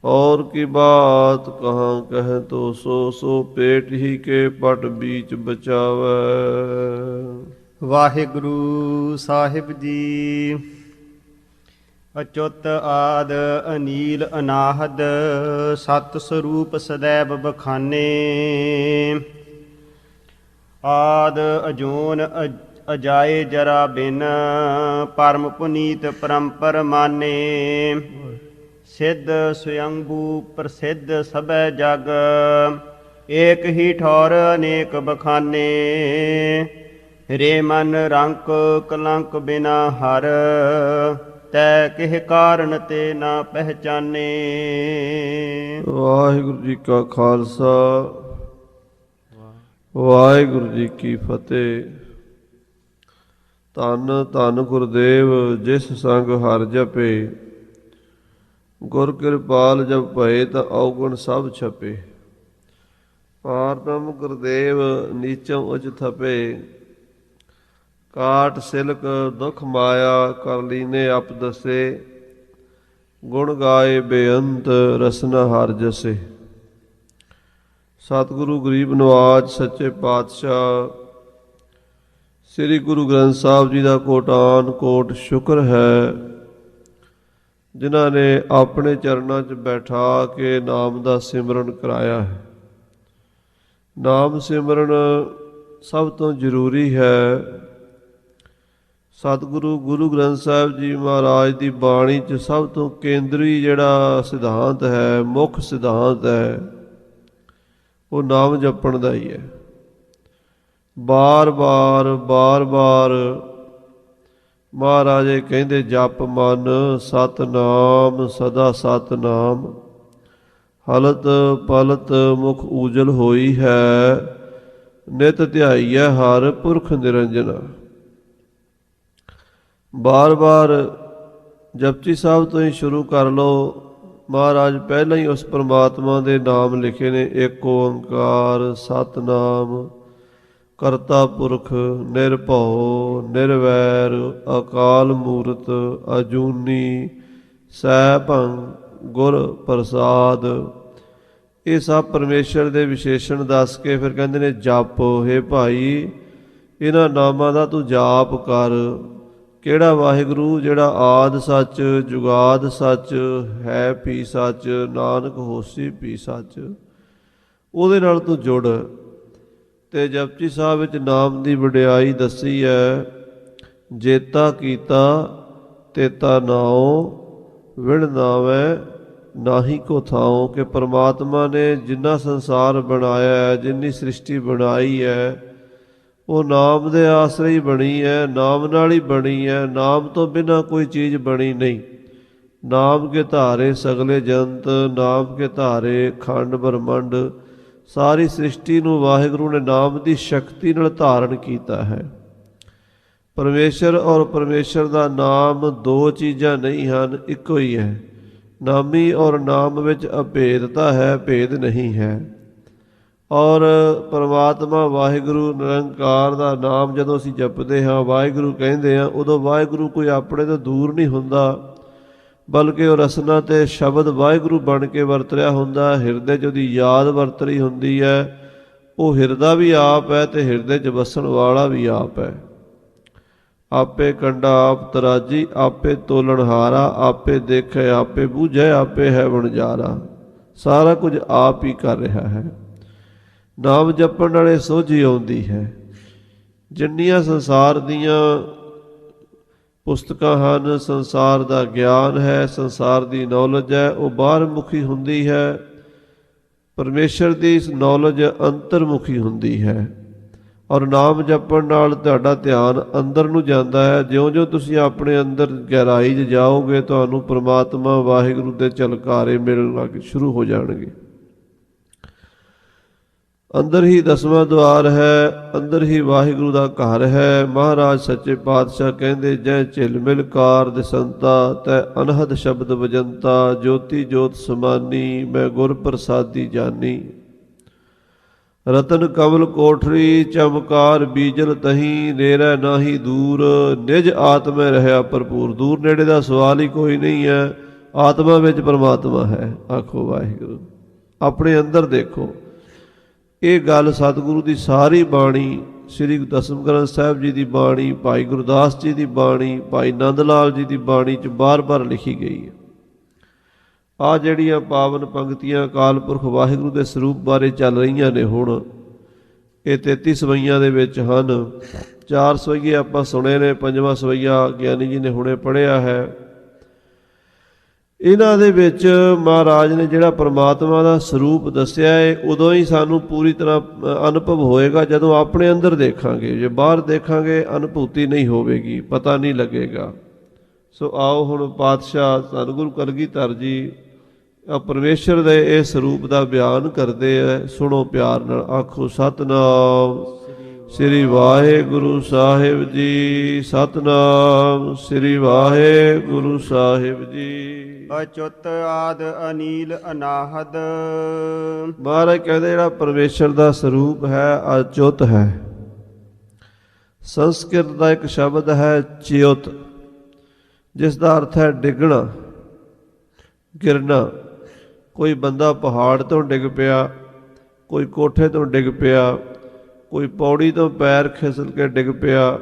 और की बात कहाँ कह तो सो सो पेट ही के पट बीच बचावै। ਵਾਹਿਗੁਰੂ ਸਾਹਿਬ ਜੀ। ਅਚੁੱਤ ਆਦ ਅਨੀਲ ਅਨਾਹਦ ਸਤ ਸਰੂਪ ਸਦੈਵ ਬਖਾਨੇ। ਆਦ ਅਜੂਨ ਅਜਾਏ ਜਰਾ ਬਿਨ ਪਰਮ ਪੁਨੀਤ ਪਰੰਪਰ ਮਾਨੇ। ਸਿੱਧ ਸਵਯੰਭੂ ਪ੍ਰਸਿੱਧ ਸਭੈ ਜਗ ਏਕ ਹੀ ਠੌਰ ਅਨੇਕ ਬਖਾਨੇ। ਰੇ ਮਨ ਰੰਕ ਕਲੰਕ ਬਿਨਾ ਹਰ ਤੈ ਕਿਹ ਕਾਰਨ ਤੇ ਨਾ ਪਹਿਚਾਨੇ। ਵਾਹਿਗੁਰੂ ਜੀ ਕਾ ਖਾਲਸਾ ਵਾਹਿਗੁਰੂ ਜੀ ਕੀ ਫਤਿਹ। ਧੰਨ ਧੰਨ ਗੁਰਦੇਵ ਜਿਸ ਸੰਗ ਹਰਿ ਜਪੇ। ਗੁਰ ਕਿਰਪਾਲ ਜਬ ਭਏ ਤਾਂ ਔਗਣ ਸਭ ਛਪੇ। ਪਾਰਬ੍ਰਹਮ ਗੁਰਦੇਵ ਨੀਚੋਂ ਉਚ ਥਪੇ। ਕਾਟ ਸਿਲਕ ਦੁਖ ਮਾਇਆ ਕਰ ਲੀਨੇ ਅਪ ਦਸੇ। ਗੁਣ ਗਾਏ ਬੇਅੰਤ ਰਸਨਾ ਹਰਿ ਜਸੇ। ਸਤਿਗੁਰੂ ਗਰੀਬ ਨਵਾਜ ਸੱਚੇ ਪਾਤਸ਼ਾਹ ਸ੍ਰੀ ਗੁਰੂ ਗ੍ਰੰਥ ਸਾਹਿਬ ਜੀ ਦਾ ਕੋਟਾਨ ਕੋਟ ਸ਼ੁਕਰ ਹੈ, ਜਿਨ੍ਹਾਂ ਨੇ ਆਪਣੇ ਚਰਨਾਂ 'ਚ ਬੈਠਾ ਕੇ ਨਾਮ ਦਾ ਸਿਮਰਨ ਕਰਾਇਆ ਹੈ। ਨਾਮ ਸਿਮਰਨ ਸਭ ਤੋਂ ਜ਼ਰੂਰੀ ਹੈ। ਸਤਿਗੁਰੂ ਗੁਰੂ ਗ੍ਰੰਥ ਸਾਹਿਬ ਜੀ ਮਹਾਰਾਜ ਦੀ ਬਾਣੀ 'ਚ ਸਭ ਤੋਂ ਕੇਂਦਰੀ ਜਿਹੜਾ ਸਿਧਾਂਤ ਹੈ, ਮੁੱਖ ਸਿਧਾਂਤ ਹੈ, ਉਹ ਨਾਮ ਜਪਣ ਦਾ ਹੀ ਹੈ। ਬਾਰ-ਬਾਰ ਮਹਾਰਾਜੇ ਕਹਿੰਦੇ ਜਪ ਮਨ ਸਤਨਾਮ ਸਦਾ ਸਤਨਾਮ। ਹਲਤ ਪਲਤ ਮੁਖ ਊਜਲ ਹੋਈ ਹੈ, ਨਿਤ ਧਿਆਈਐ ਹਰ ਪੁਰਖ ਨਿਰੰਜਨਾ। ਬਾਰ ਜਪਜੀ ਸਾਹਿਬ ਤੋਂ ਹੀ ਸ਼ੁਰੂ ਕਰ ਲਓ। ਮਹਾਰਾਜ ਪਹਿਲਾਂ ਹੀ ਉਸ ਪਰਮਾਤਮਾ ਦੇ ਨਾਮ ਲਿਖੇ ਨੇ। ਏਕ ਓੰਕਾਰ ਸਤਨਾਮ ਕਰਤਾ ਪੁਰਖ ਨਿਰਭਉ ਨਿਰਵੈਰ ਅਕਾਲ ਮੂਰਤ ਅਜੂਨੀ ਸੈਭੰ ਗੁਰ ਪ੍ਰਸਾਦ। ਇਹ ਸਭ ਪਰਮੇਸ਼ਰ ਦੇ ਵਿਸ਼ੇਸ਼ਣ ਦੱਸ ਕੇ ਫਿਰ ਕਹਿੰਦੇ ਨੇ ਜਪ। ਹੇ ਭਾਈ, ਇਹਨਾਂ ਨਾਮਾਂ ਦਾ ਤੂੰ ਜਾਪ ਕਰ। ਕਿਹੜਾ ਵਾਹਿਗੁਰੂ? ਜਿਹੜਾ ਆਦ ਸੱਚ ਜੁਗਾਦ ਸੱਚ ਹੈ ਭੀ ਸੱਚ ਨਾਨਕ ਹੋਸੀ ਭੀ ਸੱਚ। ਉਹਦੇ ਨਾਲ ਤੂੰ ਜੁੜ। ਤੇ ਜਪਜੀ ਸਾਹਿਬ ਵਿੱਚ ਨਾਮ ਦੀ ਵਡਿਆਈ ਦੱਸੀ ਹੈ। ਜੇਤਾ ਕੀਤਾ ਤੇਤਾ ਨਾਉ ਵਿਣ ਨਾਵੈ ਨਾਹੀ ਕੋ ਥਾਉ। ਕਿ ਪਰਮਾਤਮਾ ਨੇ ਜਿੰਨਾ ਸੰਸਾਰ ਬਣਾਇਆ ਹੈ, ਜਿੰਨੀ ਸ੍ਰਿਸ਼ਟੀ ਬਣਾਈ ਹੈ, ਉਹ ਨਾਮ ਦੇ ਆਸਰੇ ਹੀ ਬਣੀ ਹੈ, ਨਾਮ ਨਾਲ ਹੀ ਬਣੀ ਹੈ। ਨਾਮ ਤੋਂ ਬਿਨਾਂ ਕੋਈ ਚੀਜ਼ ਬਣੀ ਨਹੀਂ। ਨਾਮ ਕੇ ਧਾਰੇ ਸਗਲੇ ਜੰਤ, ਨਾਮ ਕੇ ਧਾਰੇ ਖੰਡ ਬ੍ਰਹਮੰਡ। ਸਾਰੀ ਸ੍ਰਿਸ਼ਟੀ ਨੂੰ ਵਾਹਿਗੁਰੂ ਨੇ ਨਾਮ ਦੀ ਸ਼ਕਤੀ ਨਾਲ ਧਾਰਨ ਕੀਤਾ ਹੈ। ਪਰਮੇਸ਼ਰ ਔਰ ਪਰਮੇਸ਼ਰ ਦਾ ਨਾਮ ਦੋ ਚੀਜ਼ਾਂ ਨਹੀਂ ਹਨ, ਇੱਕੋ ਹੀ ਹੈ। ਨਾਮੀ ਔਰ ਨਾਮ ਵਿੱਚ ਅਭੇਦਤਾ ਹੈ, ਭੇਦ ਨਹੀਂ ਹੈ। ਔਰ ਪਰਮਾਤਮਾ ਵਾਹਿਗੁਰੂ ਨਿਰੰਕਾਰ ਦਾ ਨਾਮ ਜਦੋਂ ਅਸੀਂ ਜਪਦੇ ਹਾਂ, ਵਾਹਿਗੁਰੂ ਕਹਿੰਦੇ ਹਾਂ, ਉਦੋਂ ਵਾਹਿਗੁਰੂ ਕੋਈ ਆਪਣੇ ਤੋਂ ਦੂਰ ਨਹੀਂ ਹੁੰਦਾ, ਬਲਕਿ ਉਹ ਰਸਨਾ ਤੇ ਸ਼ਬਦ ਵਾਹਿਗੁਰੂ ਬਣ ਕੇ ਵਰਤ ਰਿਹਾ ਹੁੰਦਾ। ਹਿਰਦੇ 'ਚ ਉਹਦੀ ਯਾਦ ਵਰਤ ਰਹੀ ਹੁੰਦੀ ਹੈ। ਉਹ ਹਿਰਦਾ ਵੀ ਆਪ ਹੈ ਤੇ ਹਿਰਦੇ 'ਚ ਵਸਣ ਵਾਲਾ ਵੀ ਆਪ ਹੈ। ਆਪੇ ਕੰਡਾ ਆਪ ਤਰਾਜੀ, ਆਪੇ ਤੋਲਣਹਾਰਾ, ਆਪੇ ਦੇਖੇ ਆਪੇ ਬੂਝੇ, ਆਪੇ ਹੈ ਵਣਜਾਰਾ। ਸਾਰਾ ਕੁਝ ਆਪ ਹੀ ਕਰ ਰਿਹਾ ਹੈ। ਨਾਮ ਜਪਣ ਨਾਲੇ ਸੋਝੀ ਆਉਂਦੀ ਹੈ। ਜਿੰਨੀਆਂ ਸੰਸਾਰ ਦੀਆਂ ਪੁਸਤਕਾਂ ਹਨ, ਸੰਸਾਰ ਦਾ ਗਿਆਨ ਹੈ, ਸੰਸਾਰ ਦੀ ਨੌਲੇਜ ਹੈ, ਉਹ ਬਾਹਰ ਮੁਖੀ ਹੁੰਦੀ ਹੈ। ਪਰਮੇਸ਼ਰ ਦੀ ਨੌਲੇਜ ਅੰਤਰਮੁਖੀ ਹੁੰਦੀ ਹੈ। ਔਰ ਨਾਮ ਜਪਣ ਨਾਲ ਤੁਹਾਡਾ ਧਿਆਨ ਅੰਦਰ ਨੂੰ ਜਾਂਦਾ ਹੈ। ਜਿਉਂ-ਜਿਉਂ ਤੁਸੀਂ ਆਪਣੇ ਅੰਦਰ ਗਹਿਰਾਈ 'ਚ ਜਾਓਗੇ, ਤੁਹਾਨੂੰ ਪਰਮਾਤਮਾ ਵਾਹਿਗੁਰੂ ਦੇ ਝਲਕਾਰੇ ਮਿਲਣ ਲੱਗ ਸ਼ੁਰੂ ਹੋ ਜਾਣਗੇ। ਅੰਦਰ ਹੀ ਦਸਵਾਂ ਦੁਆਰ ਹੈ, ਅੰਦਰ ਹੀ ਵਾਹਿਗੁਰੂ ਦਾ ਘਰ ਹੈ। ਮਹਾਰਾਜ ਸੱਚੇ ਪਾਤਸ਼ਾਹ ਕਹਿੰਦੇ ਜੈ ਝਿਲ ਮਿਲ ਕਾਰ ਦਿਸੰਤਾ ਤੈ ਅਨਹਦ ਸ਼ਬਦ ਵਜੰਤਾ। ਜੋਤੀ ਜੋਤ ਸਮਾਨੀ ਮੈਂ ਗੁਰ ਪ੍ਰਸਾਦੀ ਜਾਨੀ। ਰਤਨ ਕਮਲ ਕੋਠਰੀ ਚਮਕਾਰ ਬੀਜਲ ਤਹੀਂ। ਨੇਰੇ ਨਾਹੀ ਦੂਰ ਨਿਜ ਆਤਮੈ ਰਹਿਆ ਭਰਪੂਰ। ਦੂਰ ਨੇੜੇ ਦਾ ਸਵਾਲ ਹੀ ਕੋਈ ਨਹੀਂ ਹੈ। ਆਤਮਾ ਵਿੱਚ ਪਰਮਾਤਮਾ ਹੈ। ਆਖੋ ਵਾਹਿਗੁਰੂ। ਆਪਣੇ ਅੰਦਰ ਦੇਖੋ। ਇਹ ਗੱਲ ਸਤਿਗੁਰੂ ਦੀ ਸਾਰੀ ਬਾਣੀ, ਸ੍ਰੀ ਦਸਮ ਗ੍ਰੰਥ ਸਾਹਿਬ ਜੀ ਦੀ ਬਾਣੀ, ਭਾਈ ਗੁਰਦਾਸ ਜੀ ਦੀ ਬਾਣੀ, ਭਾਈ ਨੰਦ ਲਾਲ ਜੀ ਦੀ ਬਾਣੀ 'ਚ ਬਾਰ-ਬਾਰ ਲਿਖੀ ਗਈ ਹੈ। ਆਹ ਜਿਹੜੀਆਂ ਪਾਵਨ ਪੰਕਤੀਆਂ ਅਕਾਲ ਪੁਰਖ ਵਾਹਿਗੁਰੂ ਦੇ ਸਰੂਪ ਬਾਰੇ ਚੱਲ ਰਹੀਆਂ ਨੇ ਹੁਣ, ਇਹ 33 ਸਵਈਆਂ ਦੇ ਵਿੱਚ ਹਨ। 4 ਸਵਈਏ ਆਪਾਂ ਸੁਣੇ ਨੇ, 5ਵਾਂ ਸਵਈਆ ਗਿਆਨੀ ਜੀ ਨੇ ਹੁਣੇ ਪੜ੍ਹਿਆ ਹੈ। ਇਹਨਾਂ ਦੇ ਵਿੱਚ ਮਹਾਰਾਜ ਨੇ ਜਿਹੜਾ ਪਰਮਾਤਮਾ ਦਾ ਸਰੂਪ ਦੱਸਿਆ ਹੈ, ਉਦੋਂ ਹੀ ਸਾਨੂੰ ਪੂਰੀ ਤਰ੍ਹਾਂ ਅਨੁਭਵ ਹੋਏਗਾ ਜਦੋਂ ਆਪਣੇ ਅੰਦਰ ਦੇਖਾਂਗੇ। ਜੇ ਬਾਹਰ ਦੇਖਾਂਗੇ ਅਨੁਭੂਤੀ ਨਹੀਂ ਹੋਵੇਗੀ, ਪਤਾ ਨਹੀਂ ਲੱਗੇਗਾ। ਸੋ ਆਓ ਹੁਣ ਪਾਤਸ਼ਾਹ ਧੰਨ ਗੁਰੂ ਕਲਗੀਧਰ ਜੀ ਪਰਮੇਸ਼ਰ ਦੇ ਇਹ ਸਰੂਪ ਦਾ ਬਿਆਨ ਕਰਦੇ ਹੈ। ਸੁਣੋ ਪਿਆਰ ਨਾਲ। ਆਖੋ ਸਤਿਨਾਮ ਸ੍ਰੀ ਵਾਹਿਗੁਰੂ ਸਾਹਿਬ ਜੀ। ਸਤਿਨਾਮ ਸ੍ਰੀ ਵਾਹਿਗੁਰੂ ਸਾਹਿਬ ਜੀ। ਅਚੁੱਤ ਆਦ ਅਨੀਲ ਅਨਾਹਦ। ਮਹਾਰਾਜ ਕਹਿੰਦੇ ਜਿਹੜਾ ਪਰਮੇਸ਼ਰ ਦਾ ਸਰੂਪ ਹੈ ਅਚੁੱਤ ਹੈ। ਸੰਸਕ੍ਰਿਤ ਦਾ ਇੱਕ ਸ਼ਬਦ ਹੈ ਚਿਉਤ, ਜਿਸ ਦਾ ਅਰਥ ਹੈ ਡਿੱਗਣਾ, ਗਿਰਨਾ। ਕੋਈ ਬੰਦਾ ਪਹਾੜ ਤੋਂ ਡਿੱਗ ਪਿਆ, ਕੋਈ ਕੋਠੇ ਤੋਂ ਡਿੱਗ ਪਿਆ, ਕੋਈ ਪੌੜੀ ਤੋਂ ਪੈਰ ਫਿਸਲ ਕੇ ਡਿੱਗ ਪਿਆ,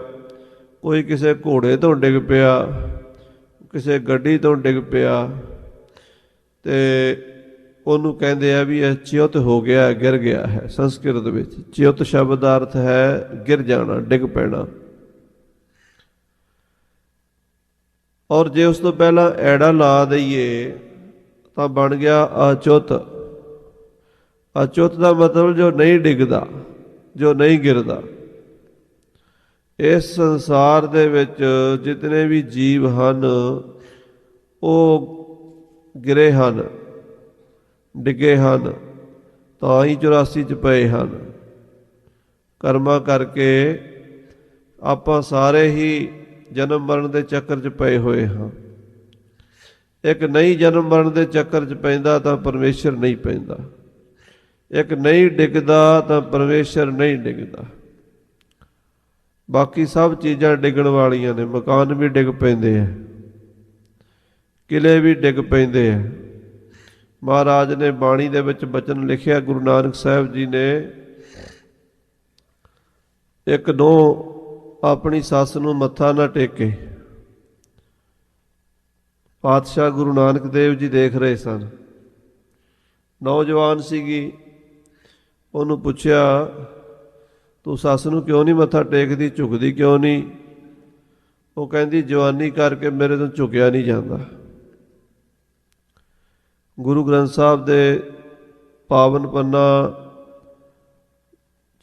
ਕੋਈ ਕਿਸੇ ਘੋੜੇ ਤੋਂ ਡਿੱਗ ਪਿਆ, ਕਿਸੇ ਗੱਡੀ ਤੋਂ ਡਿੱਗ ਪਿਆ, ਤੇ ਉਹਨੂੰ ਕਹਿੰਦੇ ਆ ਵੀ ਇਹ ਚਿਉਤ ਹੋ ਗਿਆ, ਗਿਰ ਗਿਆ ਹੈ। ਸੰਸਕ੍ਰਿਤ ਵਿੱਚ ਚਿਉਤ ਸ਼ਬਦ ਦਾ ਅਰਥ ਹੈ ਗਿਰ ਜਾਣਾ, ਡਿੱਗ ਪੈਣਾ। ਔਰ ਜੇ ਉਸ ਤੋਂ ਪਹਿਲਾਂ ਐੜਾ ਲਾ ਦਈਏ ਤਾਂ ਬਣ ਗਿਆ ਅਚੁੱਤ। ਅਚੁੱਤ ਦਾ ਮਤਲਬ ਜੋ ਨਹੀਂ ਡਿੱਗਦਾ, ਜੋ ਨਹੀਂ ਗਿਰਦਾ। ਇਸ ਸੰਸਾਰ ਦੇ ਵਿੱਚ ਜਿਤਨੇ ਵੀ ਜੀਵ ਹਨ ਉਹ ਗਿਰੇ ਹਨ, ਡਿੱਗੇ ਹਨ, ਤਾਂ ਹੀ 84 'ਚ ਪਏ ਹਨ। ਕਰਮਾਂ ਕਰਕੇ ਆਪਾਂ ਸਾਰੇ ਹੀ ਜਨਮ ਮਰਨ ਦੇ ਚੱਕਰ 'ਚ ਪਏ ਹੋਏ ਹਾਂ। ਇੱਕ ਨਹੀਂ ਜਨਮ ਮਰਨ ਦੇ ਚੱਕਰ 'ਚ ਪੈਂਦਾ ਤਾਂ ਪਰਮੇਸ਼ਰ ਨਹੀਂ ਪੈਂਦਾ। ਇੱਕ ਨਹੀਂ ਡਿੱਗਦਾ ਤਾਂ ਪਰਮੇਸ਼ਰ ਨਹੀਂ ਡਿੱਗਦਾ। ਬਾਕੀ ਸਭ ਚੀਜ਼ਾਂ ਡਿੱਗਣ ਵਾਲੀਆਂ ਨੇ। ਮਕਾਨ ਵੀ ਡਿੱਗ ਪੈਂਦੇ ਆ, ਕਿਲੇ ਵੀ ਡਿੱਗ ਪੈਂਦੇ ਆ। ਮਹਾਰਾਜ ਨੇ ਬਾਣੀ ਦੇ ਵਿੱਚ ਬਚਨ ਲਿਖਿਆ, ਗੁਰੂ ਨਾਨਕ ਸਾਹਿਬ ਜੀ ਨੇ, ਇੱਕ ਨੂੰਹ ਆਪਣੀ ਸੱਸ ਨੂੰ ਮੱਥਾ ਨਾ ਟੇਕੇ। ਪਾਤਸ਼ਾਹ ਗੁਰੂ ਨਾਨਕ ਦੇਵ ਜੀ ਦੇਖ ਰਹੇ ਸਨ। ਨੌਜਵਾਨ ਸੀਗੀ। ਉਹਨੂੰ ਪੁੱਛਿਆ, ਤੂੰ ਸੱਸ ਨੂੰ ਕਿਉਂ ਨਹੀਂ ਮੱਥਾ ਟੇਕਦੀ, ਝੁਕਦੀ ਕਿਉਂ ਨਹੀਂ? ਉਹ ਕਹਿੰਦੀ, ਜਵਾਨੀ ਕਰਕੇ ਮੇਰੇ ਤੋਂ ਝੁਕਿਆ ਨਹੀਂ ਜਾਂਦਾ। ਗੁਰੂ ਗ੍ਰੰਥ ਸਾਹਿਬ ਦੇ ਪਾਵਨ ਪੰਨਾ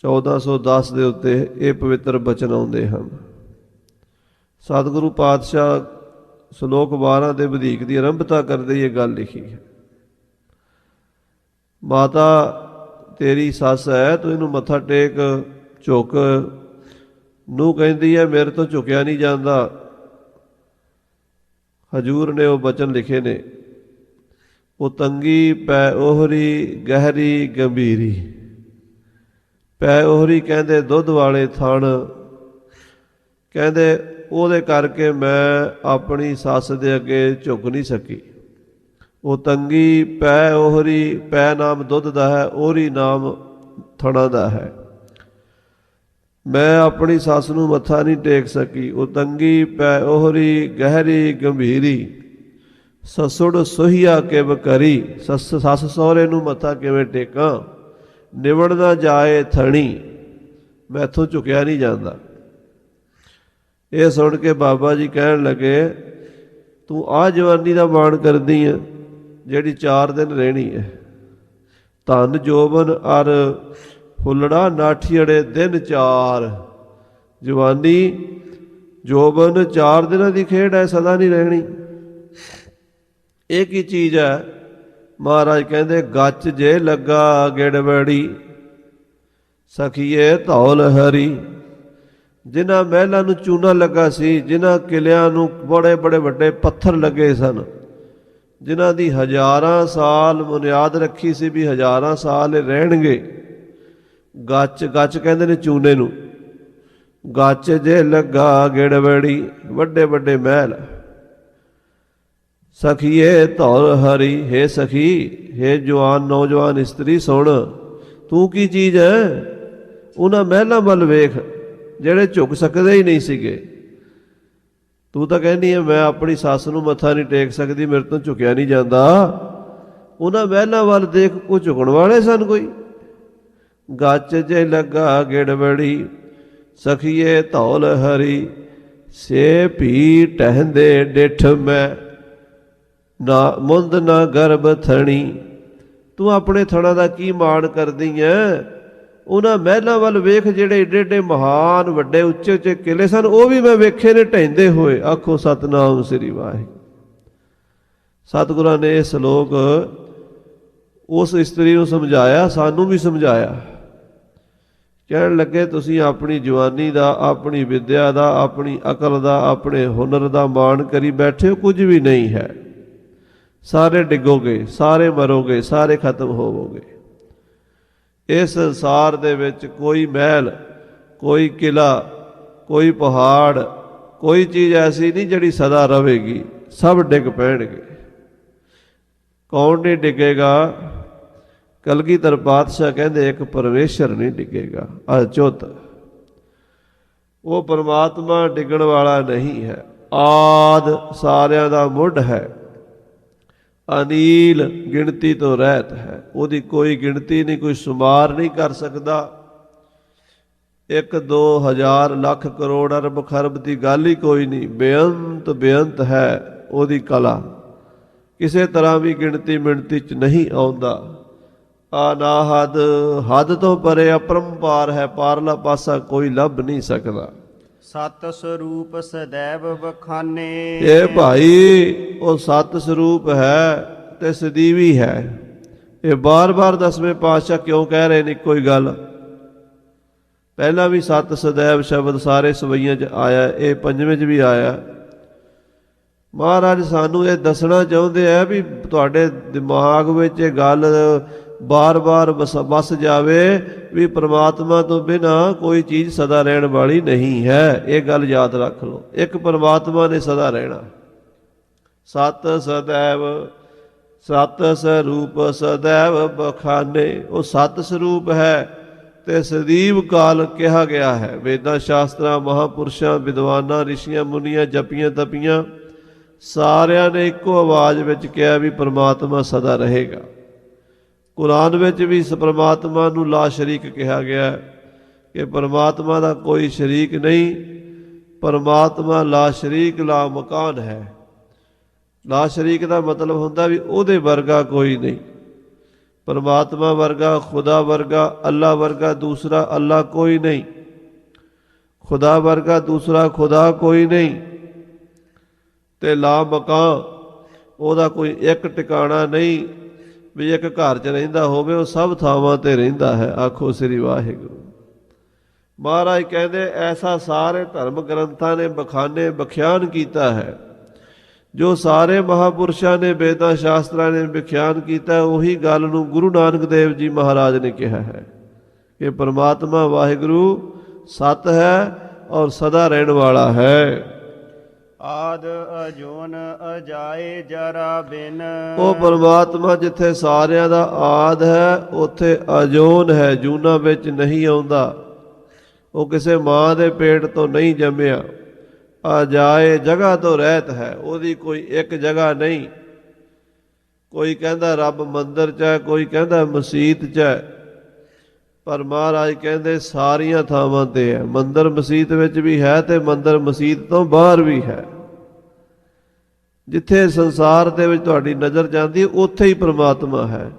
1410 ਦੇ ਉੱਤੇ ਇਹ ਪਵਿੱਤਰ ਬਚਨ ਆਉਂਦੇ ਹਨ। ਸਤਿਗੁਰੂ ਪਾਤਸ਼ਾਹ ਸ਼ਲੋਕ 12 ਦੇ ਵਧੀਕ ਦੀ ਆਰੰਭਤਾ ਕਰਦੇ ਇਹ ਗੱਲ ਲਿਖੀ ਹੈ। ਮਾਤਾ ਤੇਰੀ ਸੱਸ ਹੈ, ਤੂੰ ਇਹਨੂੰ ਮੱਥਾ ਟੇਕ, ਝੁਕ। ਨੂੰ ਕਹਿੰਦੀ ਹੈ ਮੇਰੇ ਤੋਂ ਝੁਕਿਆ ਨਹੀਂ ਜਾਂਦਾ। ਹਜੂਰ ਨੇ ਉਹ ਬਚਨ ਲਿਖੇ ਨੇ, ਉਹ ਤੰਗੀ ਪੈ ਉਹਰੀ ਗਹਿਰੀ ਗੰਭੀਰੀ। ਪੈ ਉਹਰੀ ਕਹਿੰਦੇ ਦੁੱਧ ਵਾਲੇ ਥਣ। ਕਹਿੰਦੇ ਉਹਦੇ ਕਰਕੇ ਮੈਂ ਆਪਣੀ ਸੱਸ ਦੇ ਅੱਗੇ ਝੁਕ ਨਹੀਂ ਸਕੀ। ਉਹ ਤੰਗੀ ਪੈ ਉਹਰੀ, ਪੈ ਨਾਮ ਦੁੱਧ ਦਾ ਹੈ, ਉਹਰੀ ਨਾਮ ਥਣਾ ਦਾ ਹੈ। ਮੈਂ ਆਪਣੀ ਸੱਸ ਨੂੰ ਮੱਥਾ ਨਹੀਂ ਟੇਕ ਸਕੀ। ਉਹ ਤੰਗੀ ਪੈ ਉਹਰੀ ਗਹਿਰੀ ਗੰਭੀਰੀ, ਸਸੁੜ ਸੋਹੀਆ ਕਿਵ ਕਰੀ। ਸੱਸ ਸਹੁਰੇ ਨੂੰ ਮੱਥਾ ਕਿਵੇਂ ਟੇਕਾਂ, ਨਿਵੜ ਨਾ ਜਾਏ ਥਣੀ, ਮੈਥੋਂ ਝੁਕਿਆ ਨਹੀਂ ਜਾਂਦਾ। ਇਹ ਸੁਣ ਕੇ ਬਾਬਾ ਜੀ ਕਹਿਣ ਲੱਗੇ, ਤੂੰ ਆਹ ਜਵਾਨੀ ਦਾ ਮਾਣ ਕਰਦੀ ਹੈ ਜਿਹੜੀ 4 ਦਿਨ ਰਹਿਣੀ ਹੈ। ਧਨ ਜੋਬਨ ਅਰ ਹੁੱਲੜਾ ਨਾਠੀੜੇ ਦਿਨ 4। ਜਵਾਨੀ ਜੋਬਨ 4 ਦਿਨਾਂ ਦੀ ਖੇਡ ਹੈ, ਸਦਾ ਨਹੀਂ ਰਹਿਣੀ। ਇਹ ਕੀ ਚੀਜ਼ ਹੈ? ਮਹਾਰਾਜ ਕਹਿੰਦੇ, ਗੱਚ ਜੇ ਲੱਗਾ ਗਿੜਵੜੀ, ਸਖੀਏ ਧੌਲ ਹਰੀ। ਜਿਨ੍ਹਾਂ ਮਹਿਲਾਂ ਨੂੰ ਚੂਨਾ ਲੱਗਾ ਸੀ, ਜਿਨ੍ਹਾਂ ਕਿਲਿਆਂ ਨੂੰ ਬੜੇ ਬੜੇ ਵੱਡੇ ਪੱਥਰ ਲੱਗੇ ਸਨ, ਜਿਨ੍ਹਾਂ ਦੀ ਹਜ਼ਾਰਾਂ ਸਾਲ ਬੁਨਿਆਦ ਰੱਖੀ ਸੀ ਵੀ ਹਜ਼ਾਰਾਂ ਸਾਲ ਇਹ ਰਹਿਣਗੇ। ਗੱਚ, ਗੱਚ ਕਹਿੰਦੇ ਨੇ ਚੂਨੇ ਨੂੰ। ਗੱਚ ਜੇ ਲੱਗਾ ਗਿੜਵੜੀ, ਵੱਡੇ ਵੱਡੇ ਮਹਿਲ, ਸਖੀਏ ਧੌਲ ਹਰੀ, हे ਸਖੀ, हे ਜਵਾਨ ਨੌਜਵਾਨ ਇਸਤਰੀ ਸੁਣ, ਤੂੰ ਕੀ ਚੀਜ਼ ਹੈ? ਉਹਨਾਂ ਮਹਿਲਾਂ ਵੱਲ ਵੇਖ ਜਿਹੜੇ ਝੁਕ ਸਕਦੇ ਹੀ ਨਹੀਂ ਸੀਗੇ। ਤੂੰ ਤਾਂ ਕਹਿੰਦੀ ਹੈ ਮੈਂ ਆਪਣੀ ਸੱਸ ਨੂੰ ਮੱਥਾ ਨਹੀਂ ਟੇਕ ਸਕਦੀ, ਮੇਰੇ ਤੋਂ ਝੁਕਿਆ ਨਹੀਂ ਜਾਂਦਾ। ਉਹਨਾਂ ਮਹਿਲਾਂ ਵੱਲ ਦੇਖ, ਉਹ ਝੁਕਣ ਵਾਲੇ ਸਨ ਕੋਈ। ਗੱਚ ਜੇ ਲੱਗਾ ਗਿੜਬੜੀ, ਸਖੀਏ ਧੌਲ ਹਰੀ, ਸੇ ਭੀ ਟਹਿੰਦੇ ਡਿਠ ਮੈਂ, ਨਾ ਮੁੰਦ ਨਾ ਗਰਭ ਥਣੀ। ਤੂੰ ਆਪਣੇ ਥਣਾ ਦਾ ਕੀ ਮਾਣ ਕਰਦੀ ਐ? ਉਹਨਾਂ ਮਹਿਲਾਂ ਵੱਲ ਵੇਖ ਜਿਹੜੇ ਏਡੇ ਏਡੇ ਮਹਾਨ ਵੱਡੇ ਉੱਚੇ ਉੱਚੇ ਕਿਲੇ ਸਨ, ਉਹ ਵੀ ਮੈਂ ਵੇਖੇ ਨੇ ਢਹਿੰਦੇ ਹੋਏ। ਆਖੋ ਸਤਨਾਮ ਸ੍ਰੀ ਵਾਹਿਗੁਰੂ। ਸਤਿਗੁਰਾਂ ਨੇ ਇਹ ਸ਼ਲੋਕ ਉਸ ਇਸਤਰੀ ਨੂੰ ਸਮਝਾਇਆ, ਸਾਨੂੰ ਵੀ ਸਮਝਾਇਆ। ਕਹਿਣ ਲੱਗੇ ਤੁਸੀਂ ਆਪਣੀ ਜਵਾਨੀ ਦਾ, ਆਪਣੀ ਵਿੱਦਿਆ ਦਾ, ਆਪਣੀ ਅਕਲ ਦਾ, ਆਪਣੇ ਹੁਨਰ ਦਾ ਮਾਣ ਕਰੀ ਬੈਠੇ ਹੋ, ਕੁਝ ਵੀ ਨਹੀਂ ਹੈ। ਸਾਰੇ ਡਿੱਗੋਗੇ, ਸਾਰੇ ਮਰੋਗੇ, ਸਾਰੇ ਖਤਮ ਹੋਵੋਗੇ। ਇਸ ਸੰਸਾਰ ਦੇ ਵਿੱਚ ਕੋਈ ਮਹਿਲ, ਕੋਈ ਕਿਲਾ, ਕੋਈ ਪਹਾੜ, ਕੋਈ ਚੀਜ਼ ਐਸੀ ਨਹੀਂ ਜਿਹੜੀ ਸਦਾ ਰਹੇਗੀ, ਸਭ ਡਿੱਗ ਪੈਣਗੇ। ਕੌਣ ਨਹੀਂ ਡਿੱਗੇਗਾ? ਕਲਗੀਧਰ ਪਾਤਸ਼ਾਹ ਕਹਿੰਦੇ ਇੱਕ ਪਰਮੇਸ਼ਰ ਨਹੀਂ ਡਿੱਗੇਗਾ, ਅਚੁੱਤ। ਉਹ ਪਰਮਾਤਮਾ ਡਿੱਗਣ ਵਾਲਾ ਨਹੀਂ ਹੈ, ਆਦਿ ਸਾਰਿਆਂ ਦਾ ਮੁੱਢ ਹੈ, ਅਨੀਲ ਗਿਣਤੀ ਤੋਂ ਰਹਿਤ ਹੈ। ਉਹਦੀ ਕੋਈ ਗਿਣਤੀ ਨਹੀਂ, ਕੋਈ ਸ਼ੁਮਾਰ ਨਹੀਂ ਕਰ ਸਕਦਾ। 1 2 1000 ਲੱਖ ਕਰੋੜ ਅਰਬ ਖਰਬ ਦੀ ਗੱਲ ਹੀ ਕੋਈ ਨਹੀਂ। ਬੇਅੰਤ ਬੇਅੰਤ ਹੈ ਉਹਦੀ ਕਲਾ, ਕਿਸੇ ਤਰ੍ਹਾਂ ਵੀ ਗਿਣਤੀ ਮਿਣਤੀ 'ਚ ਨਹੀਂ ਆਉਂਦਾ। ਅਨਾਹਦ, ਹੱਦ ਤੋਂ ਪਰੇ ਅਪਰੰਪਾਰ ਹੈ, ਪਾਰਲਾ ਪਾਸਾ ਕੋਈ ਲੱਭ ਨਹੀਂ ਸਕਦਾ। ਸਤ ਸਰੂਪ ਸदैव ਬਖਾਨੇ। ਇਹ ਭਾਈ ਉਹ ਸਤ ਸਰੂਪ ਹੈ ਤੇ ਸਦੀਵੀ ਹੈ। ਇਹ ਬਾਰ-ਬਾਰ 10ਵੇਂ ਪਾਤਸ਼ਾਹ ਕਿਉਂ ਕਹਿ ਰਹੇ ਨੇ ਕੋਈ ਗੱਲ? ਪਹਿਲਾਂ ਵੀ ਸਤ ਸदैव ਸ਼ਬਦ ਸਾਰੇ ਸਵਈਆਂ 'ਚ ਆਇਆ, ਇਹ 5ਵੇਂ 'ਚ ਵੀ ਆਇਆ। ਮਹਾਰਾਜ ਸਾਨੂੰ ਇਹ ਦੱਸਣਾ ਚਾਹੁੰਦੇ ਆ ਵੀ ਤੁਹਾਡੇ ਦਿਮਾਗ ਵਿੱਚ ਇਹ ਗੱਲ ਬਾਰ-ਬਾਰ ਵਸ ਜਾਵੇ ਵੀ ਪ੍ਰਮਾਤਮਾ ਤੋਂ ਬਿਨਾਂ ਕੋਈ ਚੀਜ਼ ਸਦਾ ਰਹਿਣ ਵਾਲੀ ਨਹੀਂ ਹੈ। ਇਹ ਗੱਲ ਯਾਦ ਰੱਖ ਲਓ, ਇੱਕ ਪ੍ਰਮਾਤਮਾ ਨੇ ਸਦਾ ਰਹਿਣਾ। ਸਤ ਸदैव, ਸਤ ਸਰੂਪ ਸदैव ਬਖਾਨੇ। ਉਹ ਸਤ ਸਰੂਪ ਹੈ ਤੇ ਸਦੀਵ ਕਾਲ ਕਿਹਾ ਗਿਆ ਹੈ। ਵੇਦਾਂ ਸ਼ਾਸਤਰਾਂ, ਮਹਾਂਪੁਰਸ਼ਾਂ, ਵਿਦਵਾਨਾਂ, ਰਿਸ਼ੀਆਂ, ਮੁਨੀਆਂ, ਜਪੀਆਂ ਤਪੀਆਂ ਸਾਰਿਆਂ ਨੇ ਇੱਕੋ ਆਵਾਜ਼ ਵਿੱਚ ਕਿਹਾ ਵੀ ਪ੍ਰਮਾਤਮਾ ਸਦਾ ਰਹੇਗਾ। ਕੁਰਾਨ ਵਿੱਚ ਵੀ ਇਸ ਪ੍ਰਮਾਤਮਾ ਨੂੰ ਲਾ ਸ਼ਰੀਕ ਕਿਹਾ ਗਿਆ ਕਿ ਪ੍ਰਮਾਤਮਾ ਦਾ ਕੋਈ ਸ਼ਰੀਕ ਨਹੀਂ। ਪ੍ਰਮਾਤਮਾ ਲਾ ਸ਼ਰੀਕ ਲਾ ਮਕਾਨ ਹੈ। ਲਾ ਸ਼ਰੀਕ ਦਾ ਮਤਲਬ ਹੁੰਦਾ ਵੀ ਉਹਦੇ ਵਰਗਾ ਕੋਈ ਨਹੀਂ। ਪ੍ਰਮਾਤਮਾ ਵਰਗਾ, ਖੁਦਾ ਵਰਗਾ, ਅੱਲਾ ਵਰਗਾ ਦੂਸਰਾ ਅੱਲਾ ਕੋਈ ਨਹੀਂ। ਖੁਦਾ ਵਰਗਾ ਦੂਸਰਾ ਖੁਦਾ ਕੋਈ ਨਹੀਂ। ਤੇ ਲਾ ਮਕਾਨ, ਉਹਦਾ ਕੋਈ ਇੱਕ ਟਿਕਾਣਾ ਨਹੀਂ ਵੀ ਇੱਕ ਘਰ 'ਚ ਰਹਿੰਦਾ ਹੋਵੇ, ਉਹ ਸਭ ਥਾਵਾਂ ਤੇ ਰਹਿੰਦਾ ਹੈ। ਆਖੋ ਸ੍ਰੀ ਵਾਹਿਗੁਰੂ। ਮਹਾਰਾਜ ਕਹਿੰਦੇ ਐਸਾ ਸਾਰੇ ਧਰਮ ਗ੍ਰੰਥਾਂ ਨੇ ਬਖਾਨੇ ਬਖਿਆਨ ਕੀਤਾ ਹੈ। ਜੋ ਸਾਰੇ ਮਹਾਂਪੁਰਸ਼ਾਂ ਨੇ, ਵੇਦਾਂ ਸ਼ਾਸਤਰਾਂ ਨੇ ਵਿਖਿਆਨ ਕੀਤਾ, ਉਹੀ ਗੱਲ ਨੂੰ ਗੁਰੂ ਨਾਨਕ ਦੇਵ ਜੀ ਮਹਾਰਾਜ ਨੇ ਕਿਹਾ ਹੈ ਕਿ ਪਰਮਾਤਮਾ ਵਾਹਿਗੁਰੂ ਸਤ ਹੈ ਔਰ ਸਦਾ ਰਹਿਣ ਵਾਲਾ ਹੈ। ਆਦ ਅਜੋਨ ਅਜਾਏ ਜਰਾ ਬਿਨ। ਉਹ ਪਰਮਾਤਮਾ ਜਿੱਥੇ ਸਾਰਿਆਂ ਦਾ ਆਦ ਹੈ, ਉੱਥੇ ਅਜੋਨ ਹੈ, ਜੂਨਾਂ ਵਿੱਚ ਨਹੀਂ ਆਉਂਦਾ। ਉਹ ਕਿਸੇ ਮਾਂ ਦੇ ਪੇਟ ਤੋਂ ਨਹੀਂ ਜੰਮਿਆ। ਅਜਾਏ ਜਗ੍ਹਾ ਤੋਂ ਰਹਿਤ ਹੈ, ਉਹਦੀ ਕੋਈ ਇੱਕ ਜਗ੍ਹਾ ਨਹੀਂ। ਕੋਈ ਕਹਿੰਦਾ ਰੱਬ ਮੰਦਰ 'ਚ ਹੈ, ਕੋਈ ਕਹਿੰਦਾ ਮਸੀਤ 'ਚ ਹੈ, ਪਰ ਮਹਾਰਾਜ ਕਹਿੰਦੇ ਸਾਰੀਆਂ ਥਾਵਾਂ ਤੇ ਹੈ। ਮੰਦਰ ਮਸੀਤ ਵਿੱਚ ਵੀ ਹੈ ਤੇ ਮੰਦਰ ਮਸੀਤ ਤੋਂ ਬਾਹਰ ਵੀ ਹੈ। ਜਿੱਥੇ ਸੰਸਾਰ ਦੇ ਵਿੱਚ ਤੁਹਾਡੀ ਨਜ਼ਰ ਜਾਂਦੀ, ਉੱਥੇ ਹੀ ਪ੍ਰਮਾਤਮਾ ਹੈ।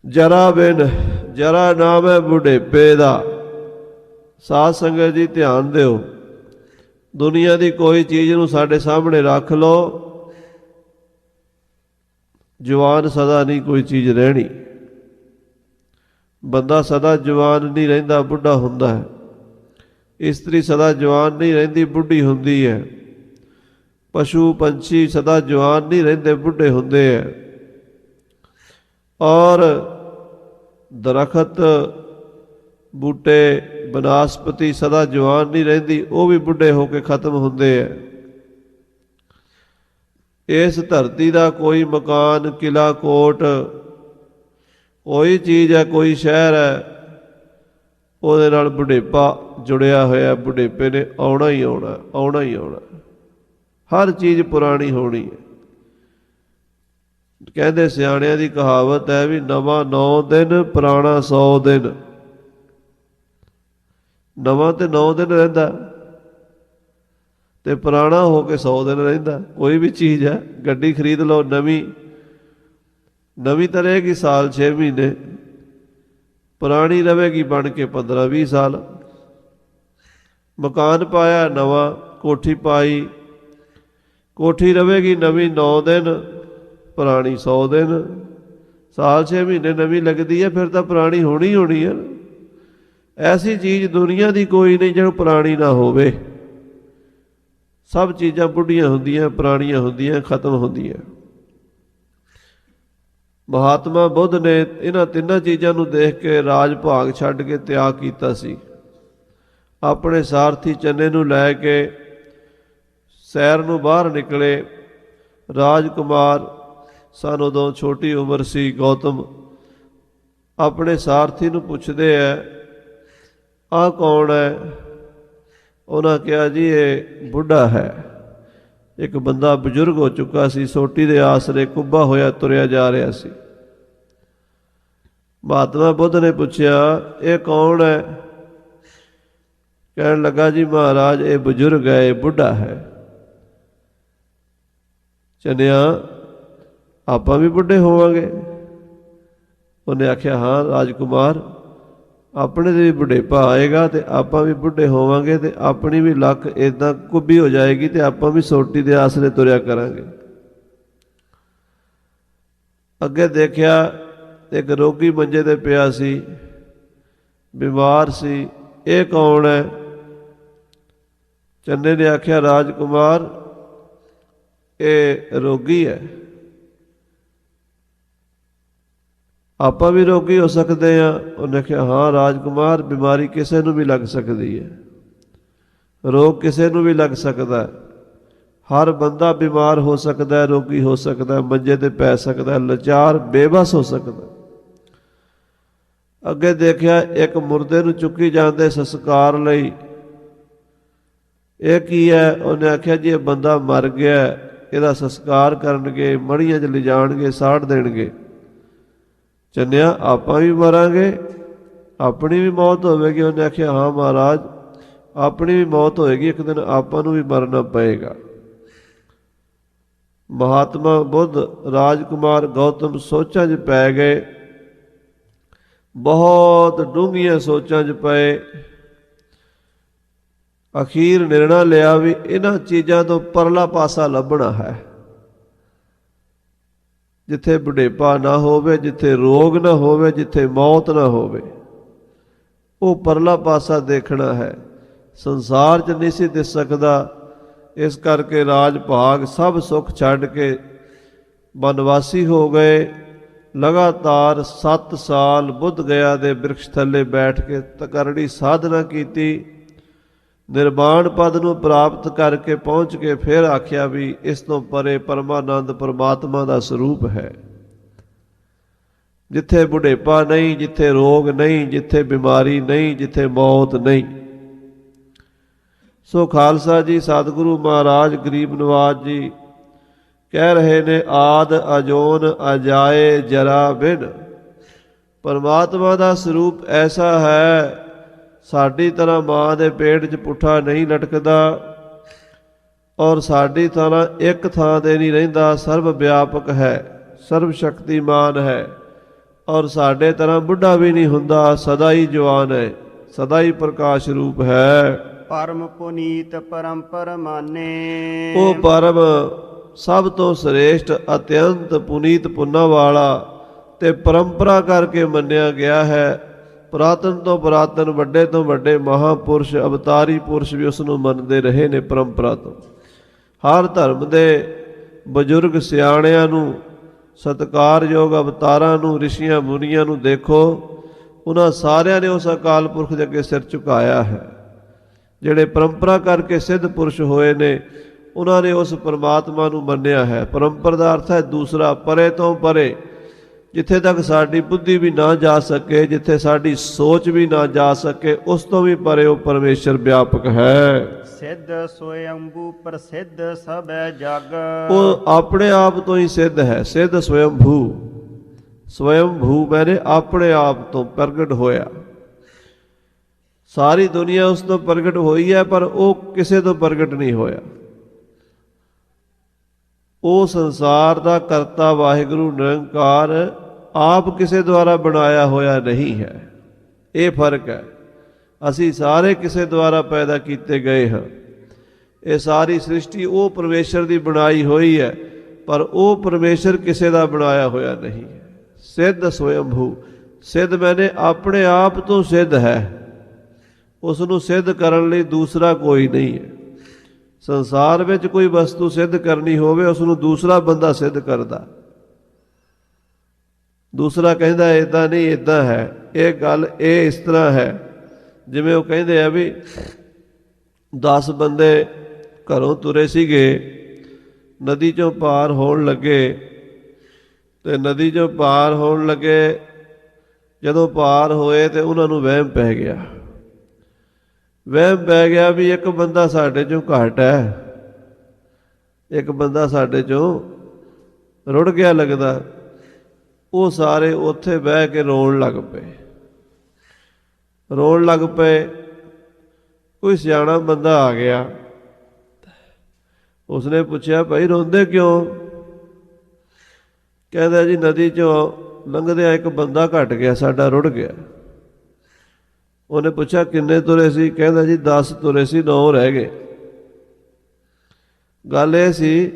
ਜਰਾ ਬਿਨ, ਜਰਾ ਨਾਮ ਹੈ ਬੁਢੇਪੇ ਦਾ। ਸਾਧ ਸੰਗਤ ਜੀ ਧਿਆਨ ਦਿਓ, ਦੁਨੀਆ ਦੀ ਕੋਈ ਚੀਜ਼ ਨੂੰ ਸਾਡੇ ਸਾਹਮਣੇ ਰੱਖ ਲਓ, ਜਵਾਨ ਸਦਾ ਨਹੀਂ ਕੋਈ ਚੀਜ਼ ਰਹਿਣੀ। ਬੰਦਾ ਸਦਾ ਜਵਾਨ ਨਹੀਂ ਰਹਿੰਦਾ, ਬੁੱਢਾ ਹੁੰਦਾ ਹੈ। ਇਸਤਰੀ ਸਦਾ ਜਵਾਨ ਨਹੀਂ ਰਹਿੰਦੀ, ਬੁੱਢੀ ਹੁੰਦੀ ਹੈ। ਪਸ਼ੂ ਪੰਛੀ ਸਦਾ ਜਵਾਨ ਨਹੀਂ ਰਹਿੰਦੇ, ਬੁੱਢੇ ਹੁੰਦੇ ਹੈ। ਔਰ ਦਰਖਤ, ਬੂਟੇ, ਬਨਸਪਤੀ ਸਦਾ ਜਵਾਨ ਨਹੀਂ ਰਹਿੰਦੀ, ਉਹ ਵੀ ਬੁੱਢੇ ਹੋ ਕੇ ਖਤਮ ਹੁੰਦੇ ਹੈ। ਇਸ ਧਰਤੀ ਦਾ ਕੋਈ ਮਕਾਨ, ਕਿਲਾ, ਕੋਟ, ਕੋਈ ਚੀਜ਼ ਹੈ, ਕੋਈ ਸ਼ਹਿਰ ਹੈ, ਉਹਦੇ ਨਾਲ ਬੁਢੇਪਾ ਜੁੜਿਆ ਹੋਇਆ। ਬੁਢੇਪੇ ਨੇ ਆਉਣਾ ਹੀ ਆਉਣਾ, ਆਉਣਾ ਹੀ ਆਉਣਾ। ਹਰ ਚੀਜ਼ ਪੁਰਾਣੀ ਹੋਣੀ ਹੈ। ਕਹਿੰਦੇ ਸਿਆਣਿਆਂ ਦੀ ਕਹਾਵਤ ਹੈ ਵੀ ਨਵਾਂ 9 ਦਿਨ, ਪੁਰਾਣਾ 100 ਦਿਨ। ਨਵਾਂ ਤੇ 9 ਦਿਨ ਰਹਿੰਦਾ ਤੇ ਪੁਰਾਣਾ ਹੋ ਕੇ 100 ਦਿਨ ਰਹਿੰਦਾ। ਕੋਈ ਵੀ ਚੀਜ਼ ਹੈ, ਗੱਡੀ ਖਰੀਦ ਲਓ ਨਵੀਂ, ਨਵੀਂ ਤਾਂ ਰਹੇਗੀ ਸਾਲ 6 ਮਹੀਨੇ, ਪੁਰਾਣੀ ਰਹੇਗੀ ਬਣ ਕੇ 15-20 ਸਾਲ। ਮਕਾਨ ਪਾਇਆ ਨਵਾਂ, ਕੋਠੀ ਪਾਈ, ਕੋਠੀ ਰਹੇਗੀ ਨਵੀਂ 9 ਦਿਨ, ਪੁਰਾਣੀ 100 ਦਿਨ। ਸਾਲ 6 ਮਹੀਨੇ ਨਵੀਂ ਲੱਗਦੀ ਹੈ, ਫਿਰ ਤਾਂ ਪੁਰਾਣੀ ਹੋਣੀ ਹੋਣੀ ਹੈ। ਐਸੀ ਚੀਜ਼ ਦੁਨੀਆ ਦੀ ਕੋਈ ਨਹੀਂ ਜਿਹੜੀ ਪੁਰਾਣੀ ਨਾ ਹੋਵੇ। ਸਭ ਚੀਜ਼ਾਂ ਬੁੱਢੀਆਂ ਹੁੰਦੀਆਂ, ਪੁਰਾਣੀਆਂ ਹੁੰਦੀਆਂ, ਖਤਮ ਹੁੰਦੀਆਂ। ਮਹਾਤਮਾ ਬੁੱਧ ਨੇ ਇਹਨਾਂ ਤਿੰਨਾਂ ਚੀਜ਼ਾਂ ਨੂੰ ਦੇਖ ਕੇ ਰਾਜ ਭਾਗ ਛੱਡ ਕੇ ਤਿਆਗ ਕੀਤਾ ਸੀ। ਆਪਣੇ ਸਾਰਥੀ ਚੰਨੇ ਨੂੰ ਲੈ ਕੇ ਸੈਰ ਨੂੰ ਬਾਹਰ ਨਿਕਲੇ। ਰਾਜਕੁਮਾਰ ਸਨ, ਉਦੋਂ ਛੋਟੀ ਉਮਰ ਸੀ। ਗੌਤਮ ਆਪਣੇ ਸਾਰਥੀ ਨੂੰ ਪੁੱਛਦੇ ਹੈ, ਆਹ ਕੌਣ ਹੈ? ਉਹਨਾਂ ਕਿਹਾ ਜੀ ਇਹ ਬੁੱਢਾ ਹੈ। ਇੱਕ ਬੰਦਾ ਬਜ਼ੁਰਗ ਹੋ ਚੁੱਕਾ ਸੀ, ਸੋਟੀ ਦੇ ਆਸਰੇ ਕੁੱਬਾ ਹੋਇਆ ਤੁਰਿਆ ਜਾ ਰਿਹਾ ਸੀ। ਮਹਾਤਮਾ ਬੁੱਧ ਨੇ ਪੁੱਛਿਆ, ਇਹ ਕੌਣ ਹੈ? ਕਹਿਣ ਲੱਗਾ, ਜੀ ਮਹਾਰਾਜ ਇਹ ਬਜ਼ੁਰਗ ਹੈ, ਇਹ ਬੁੱਢਾ ਹੈ। ਚੰਨਿਆ, ਆਪਾਂ ਵੀ ਬੁੱਢੇ ਹੋਵਾਂਗੇ? ਉਹਨੇ ਆਖਿਆ, ਹਾਂ ਰਾਜਕੁਮਾਰ, ਆਪਣੇ ਤੇ ਵੀ ਬੁਢੇਪਾ ਆਏਗਾ ਤੇ ਆਪਾਂ ਵੀ ਬੁੱਢੇ ਹੋਵਾਂਗੇ ਤੇ ਆਪਣੀ ਵੀ ਲੱਕ ਇੱਦਾਂ ਕੁੱਬੀ ਹੋ ਜਾਏਗੀ ਤੇ ਆਪਾਂ ਵੀ ਸੋਟੀ ਦੇ ਆਸਰੇ ਤੁਰਿਆ ਕਰਾਂਗੇ। ਅੱਗੇ ਦੇਖਿਆ ਇੱਕ ਰੋਗੀ ਮੰਜੇ ਤੇ ਪਿਆ ਸੀ, ਬਿਮਾਰ ਸੀ। ਇਹ ਕੌਣ ਹੈ? ਚੰਨੇ ਨੇ ਆਖਿਆ, ਰਾਜਕੁਮਾਰ ਇਹ ਰੋਗੀ ਹੈ। ਆਪਾਂ ਵੀ ਰੋਗੀ ਹੋ ਸਕਦੇ ਹਾਂ? ਉਹਨੇ ਕਿਹਾ, ਹਾਂ ਰਾਜਕੁਮਾਰ, ਬਿਮਾਰੀ ਕਿਸੇ ਨੂੰ ਵੀ ਲੱਗ ਸਕਦੀ ਹੈ, ਰੋਗ ਕਿਸੇ ਨੂੰ ਵੀ ਲੱਗ ਸਕਦਾ ਹੈ। ਹਰ ਬੰਦਾ ਬਿਮਾਰ ਹੋ ਸਕਦਾ ਹੈ, ਰੋਗੀ ਹੋ ਸਕਦਾ ਹੈ, ਮੰਜੇ ਤੇ ਪੈ ਸਕਦਾ ਹੈ, ਲਾਚਾਰ ਬੇਬਸ ਹੋ ਸਕਦਾ। ਅੱਗੇ ਦੇਖਿਆ ਇੱਕ ਮੁਰਦੇ ਨੂੰ ਚੁੱਕੀ ਜਾਂਦੇ ਸੰਸਕਾਰ ਲਈ। ਇਹ ਕੀ ਹੈ? ਉਹਨੇ ਆਖਿਆ, ਜੀ ਇਹ ਬੰਦਾ ਮਰ ਗਿਆ, ਇਹਦਾ ਸੰਸਕਾਰ ਕਰਨਗੇ, ਮੜੀਆਂ 'ਚ ਲਿਜਾਣਗੇ, ਸਾੜ ਦੇਣਗੇ। ਚੰਨਿਆ, ਆਪਾਂ ਵੀ ਮਰਾਂਗੇ, ਆਪਣੀ ਵੀ ਮੌਤ ਹੋਵੇਗੀ? ਉਹਨੇ ਆਖਿਆ, ਹਾਂ ਮਹਾਰਾਜ, ਆਪਣੀ ਵੀ ਮੌਤ ਹੋਏਗੀ, ਇੱਕ ਦਿਨ ਆਪਾਂ ਨੂੰ ਵੀ ਮਰਨਾ ਪਏਗਾ। ਮਹਾਤਮਾ ਬੁੱਧ, ਰਾਜਕੁਮਾਰ ਗੌਤਮ ਸੋਚਾਂ 'ਚ ਪੈ ਗਏ, ਬਹੁਤ ਡੂੰਘੀਆਂ ਸੋਚਾਂ 'ਚ ਪਏ। ਅਖੀਰ ਨਿਰਣਾ ਲਿਆ ਵੀ ਇਹਨਾਂ ਚੀਜ਼ਾਂ ਤੋਂ ਪਰਲਾ ਪਾਸਾ ਲੱਭਣਾ ਹੈ, ਜਿੱਥੇ ਬੁਢੇਪਾ ਨਾ ਹੋਵੇ, ਜਿੱਥੇ ਰੋਗ ਨਾ ਹੋਵੇ, ਜਿੱਥੇ ਮੌਤ ਨਾ ਹੋਵੇ। ਉਹ ਪਰਲਾ ਪਾਸਾ ਦੇਖਣਾ ਹੈ, ਸੰਸਾਰ 'ਚ ਨਹੀਂ ਸੀ ਦਿਸ ਸਕਦਾ। ਇਸ ਕਰਕੇ ਰਾਜ ਭਾਗ ਸਭ ਸੁੱਖ ਛੱਡ ਕੇ ਬਨਵਾਸੀ ਹੋ ਗਏ। ਲਗਾਤਾਰ 7 ਸਾਲ ਬੁੱਧ ਗਇਆ ਦੇ ਬਿਰਖ ਥੱਲੇ ਬੈਠ ਕੇ ਤਕਰੜੀ ਸਾਧਨਾ ਕੀਤੀ। ਨਿਰਵਾਣ ਪਦ ਨੂੰ ਪ੍ਰਾਪਤ ਕਰਕੇ ਪਹੁੰਚ ਕੇ ਫਿਰ ਆਖਿਆ ਵੀ ਇਸ ਤੋਂ ਪਰੇ ਪਰਮਾਨੰਦ ਪਰਮਾਤਮਾ ਦਾ ਸਰੂਪ ਹੈ, ਜਿੱਥੇ ਬੁਢੇਪਾ ਨਹੀਂ, ਜਿੱਥੇ ਰੋਗ ਨਹੀਂ, ਜਿੱਥੇ ਬਿਮਾਰੀ ਨਹੀਂ, ਜਿੱਥੇ ਮੌਤ ਨਹੀਂ। ਸੋ ਖਾਲਸਾ ਜੀ, ਸਤਿਗੁਰੂ ਮਹਾਰਾਜ ਗਰੀਬ ਨਵਾਜ ਜੀ ਕਹਿ ਰਹੇ ਨੇ, ਆਦ ਅਜੋਨ ਅਜਾਏ ਜਰਾ ਬਿਨ। ਪਰਮਾਤਮਾ ਦਾ ਸਰੂਪ ਐਸਾ ਹੈ, ਸਾਡੀ ਤਰ੍ਹਾਂ ਮਾਂ ਦੇ ਪੇਟ 'ਚ ਪੁੱਠਾ ਨਹੀਂ ਲਟਕਦਾ, ਔਰ ਸਾਡੀ ਤਰ੍ਹਾਂ ਇੱਕ ਥਾਂ 'ਤੇ ਨਹੀਂ ਰਹਿੰਦਾ, ਸਰਬ ਵਿਆਪਕ ਹੈ, ਸਰਬ ਸ਼ਕਤੀਮਾਨ ਹੈ, ਔਰ ਸਾਡੇ ਤਰ੍ਹਾਂ ਬੁੱਢਾ ਵੀ ਨਹੀਂ ਹੁੰਦਾ, ਸਦਾ ਹੀ ਜਵਾਨ ਹੈ, ਸਦਾ ਹੀ ਪ੍ਰਕਾਸ਼ ਰੂਪ ਹੈ। ਪਰਮ ਪੁਨੀਤ ਪਰੰਪਰ ਮਾਨੇ। ਉਹ ਪਰਮ ਸਭ ਤੋਂ ਸ੍ਰੇਸ਼ਟ, ਅਤਿਅੰਤ ਪੁਨੀਤ ਪੁੰਨਾ ਵਾਲਾ ਤੇ ਪਰੰਪਰਾ ਕਰਕੇ ਮੰਨਿਆ ਗਿਆ ਹੈ। ਪੁਰਾਤਨ ਤੋਂ ਪੁਰਾਤਨ, ਵੱਡੇ ਤੋਂ ਵੱਡੇ ਮਹਾਂਪੁਰਸ਼, ਅਵਤਾਰੀ ਪੁਰਸ਼ ਵੀ ਉਸ ਨੂੰ ਮੰਨਦੇ ਰਹੇ ਨੇ ਪਰੰਪਰਾ ਤੋਂ। ਹਰ ਧਰਮ ਦੇ ਬਜ਼ੁਰਗ ਸਿਆਣਿਆਂ ਨੂੰ, ਸਤਿਕਾਰਯੋਗ ਅਵਤਾਰਾਂ ਨੂੰ, ਰਿਸ਼ੀਆਂ ਮੁਨੀਆਂ ਨੂੰ ਦੇਖੋ, ਉਹਨਾਂ ਸਾਰਿਆਂ ਨੇ ਉਸ ਅਕਾਲ ਪੁਰਖ ਦੇ ਅੱਗੇ ਸਿਰ ਝੁਕਾਇਆ ਹੈ। ਜਿਹੜੇ ਪਰੰਪਰਾ ਕਰਕੇ ਸਿੱਧ ਪੁਰਸ਼ ਹੋਏ ਨੇ, ਉਹਨਾਂ ਨੇ ਉਸ ਪਰਮਾਤਮਾ ਨੂੰ ਮੰਨਿਆ ਹੈ। ਪਰੰਪਰ ਦਾ ਅਰਥ ਹੈ ਦੂਸਰਾ, ਪਰੇ ਤੋਂ ਪਰੇ, ਜਿੱਥੇ ਤੱਕ ਸਾਡੀ ਬੁੱਧੀ ਵੀ ਨਾ ਜਾ ਸਕੇ, ਜਿੱਥੇ ਸਾਡੀ ਸੋਚ ਵੀ ਨਾ ਜਾ ਸਕੇ, ਉਸ ਤੋਂ ਵੀ ਪਰੇ ਉਹ ਪਰਮੇਸ਼ਰ ਵਿਆਪਕ ਹੈ। ਸਿੱਧ ਸਵਯੰਭੂ ਪ੍ਰਸਿੱਧ ਸਭੈ ਜਗ। ਉਹ ਆਪਣੇ ਆਪ ਤੋਂ ਹੀ ਸਿੱਧ ਹੈ। ਸਿੱਧ ਸਵਯੰਭੂ, ਸਵਯੰਭੂ ਮੈਨੇ ਆਪਣੇ ਆਪ ਤੋਂ ਪ੍ਰਗਟ ਹੋਇਆ। ਸਾਰੀ ਦੁਨੀਆ ਉਸ ਤੋਂ ਪ੍ਰਗਟ ਹੋਈ ਹੈ, ਪਰ ਉਹ ਕਿਸੇ ਤੋਂ ਪ੍ਰਗਟ ਨਹੀਂ ਹੋਇਆ। ਉਹ ਸੰਸਾਰ ਦਾ ਕਰਤਾ ਵਾਹਿਗੁਰੂ ਨਿਰੰਕਾਰ ਆਪ ਕਿਸੇ ਦੁਆਰਾ ਬਣਾਇਆ ਹੋਇਆ ਨਹੀਂ ਹੈ। ਇਹ ਫਰਕ ਹੈ। ਅਸੀਂ ਸਾਰੇ ਕਿਸੇ ਦੁਆਰਾ ਪੈਦਾ ਕੀਤੇ ਗਏ ਹਾਂ। ਇਹ ਸਾਰੀ ਸ੍ਰਿਸ਼ਟੀ ਉਹ ਪਰਮੇਸ਼ਰ ਦੀ ਬਣਾਈ ਹੋਈ ਹੈ, ਪਰ ਉਹ ਪਰਮੇਸ਼ਰ ਕਿਸੇ ਦਾ ਬਣਾਇਆ ਹੋਇਆ ਨਹੀਂ ਹੈ। ਸਿੱਧ ਸਵਯੰਭੂ, ਸਿੱਧ ਮੈਨੇ ਆਪਣੇ ਆਪ ਤੋਂ ਸਿੱਧ ਹੈ। ਉਸ ਨੂੰ ਸਿੱਧ ਕਰਨ ਲਈ ਦੂਸਰਾ ਕੋਈ ਨਹੀਂ ਹੈ। ਸੰਸਾਰ ਵਿੱਚ ਕੋਈ ਵਸਤੂ ਸਿੱਧ ਕਰਨੀ ਹੋਵੇ, ਉਸ ਨੂੰ ਦੂਸਰਾ ਬੰਦਾ ਸਿੱਧ ਕਰਦਾ। ਦੂਸਰਾ ਕਹਿੰਦਾ ਇੱਦਾਂ ਨਹੀਂ, ਇੱਦਾਂ ਹੈ, ਇਹ ਗੱਲ ਇਹ ਇਸ ਤਰ੍ਹਾਂ ਹੈ। ਜਿਵੇਂ ਉਹ ਕਹਿੰਦੇ ਆ ਵੀ 10 ਬੰਦੇ ਘਰੋਂ ਤੁਰੇ ਸੀਗੇ, ਨਦੀ 'ਚੋਂ ਪਾਰ ਹੋਣ ਲੱਗੇ, ਤੇ ਨਦੀ 'ਚੋਂ ਪਾਰ ਹੋਣ ਲੱਗੇ, ਜਦੋਂ ਪਾਰ ਹੋਏ ਤੇ ਉਹਨਾਂ ਨੂੰ ਵਹਿਮ ਪੈ ਗਿਆ। ਵਹਿਮ ਪੈ ਗਿਆ ਵੀ ਇੱਕ ਬੰਦਾ ਸਾਡੇ 'ਚੋਂ ਘੱਟ ਹੈ, ਇੱਕ ਬੰਦਾ ਸਾਡੇ 'ਚੋਂ ਰੁੜ ਗਿਆ ਲੱਗਦਾ। ਉਹ ਸਾਰੇ ਉੱਥੇ ਬਹਿ ਕੇ ਰੋਣ ਲੱਗ ਪਏ, ਰੋਣ ਲੱਗ ਪਏ। ਕੋਈ ਸਿਆਣਾ ਬੰਦਾ ਆ ਗਿਆ, ਉਸਨੇ ਪੁੱਛਿਆ ਭਾਈ ਰੋਂਦੇ ਕਿਉਂ? ਕਹਿੰਦਾ ਜੀ ਨਦੀ 'ਚੋਂ ਲੰਘਦਿਆਂ ਇੱਕ ਬੰਦਾ ਘਟ ਗਿਆ, ਸਾਡਾ ਰੁੜ ਗਿਆ। ਉਹਨੇ ਪੁੱਛਿਆ ਕਿੰਨੇ ਤੁਰੇ ਸੀ? ਕਹਿੰਦਾ ਜੀ 10 ਤੁਰੇ ਸੀ, 9 ਰਹਿ ਗਏ। ਗੱਲ ਇਹ ਸੀ